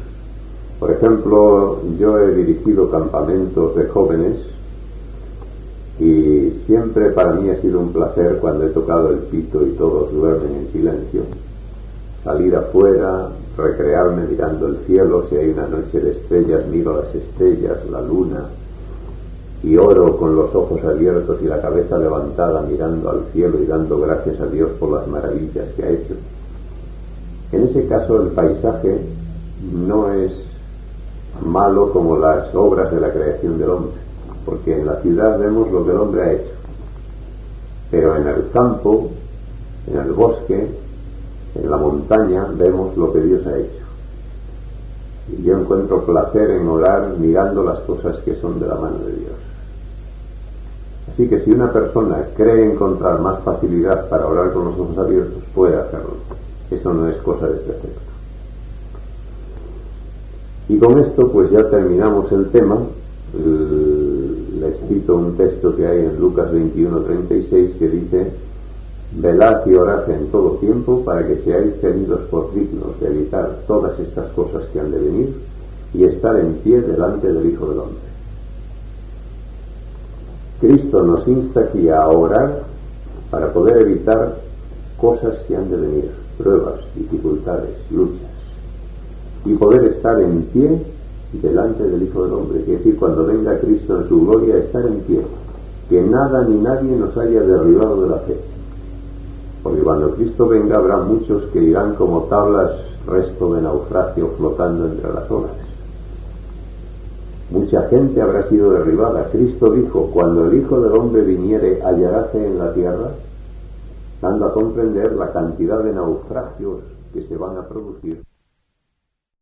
Por ejemplo, yo he dirigido campamentos de jóvenes y siempre para mí ha sido un placer cuando he tocado el pito y todos duermen en silencio, salir afuera, recrearme mirando el cielo. Si hay una noche de estrellas, miro las estrellas, la luna, y oro con los ojos abiertos y la cabeza levantada mirando al cielo y dando gracias a Dios por las maravillas que ha hecho. En ese caso el paisaje no es malo como las obras de la creación del hombre, porque en la ciudad vemos lo que el hombre ha hecho, pero en el campo, en el bosque, en la montaña vemos lo que Dios ha hecho. Y yo encuentro placer en orar mirando las cosas que son de la mano de Dios. Así que si una persona cree encontrar más facilidad para orar con los ojos abiertos, puede hacerlo. Eso no es cosa de precepto. Y con esto pues ya terminamos el tema. Les cito un texto que hay en Lucas 21:36 que dice: velad y orad en todo tiempo para que seáis tenidos por dignos de evitar todas estas cosas que han de venir y estar en pie delante del Hijo del Hombre. Cristo nos insta aquí a orar para poder evitar cosas que han de venir, pruebas, dificultades, luchas, y poder estar en pie delante del Hijo del Hombre, es decir, cuando venga Cristo en su gloria, estar en pie, que nada ni nadie nos haya derribado de la fe, porque cuando Cristo venga habrá muchos que irán como tablas resto de naufragio flotando entre las olas. Mucha gente habrá sido derribada. Cristo dijo: cuando el Hijo del Hombre viniere, hallará fe en la tierra, dando a comprender la cantidad de naufragios que se van a producir.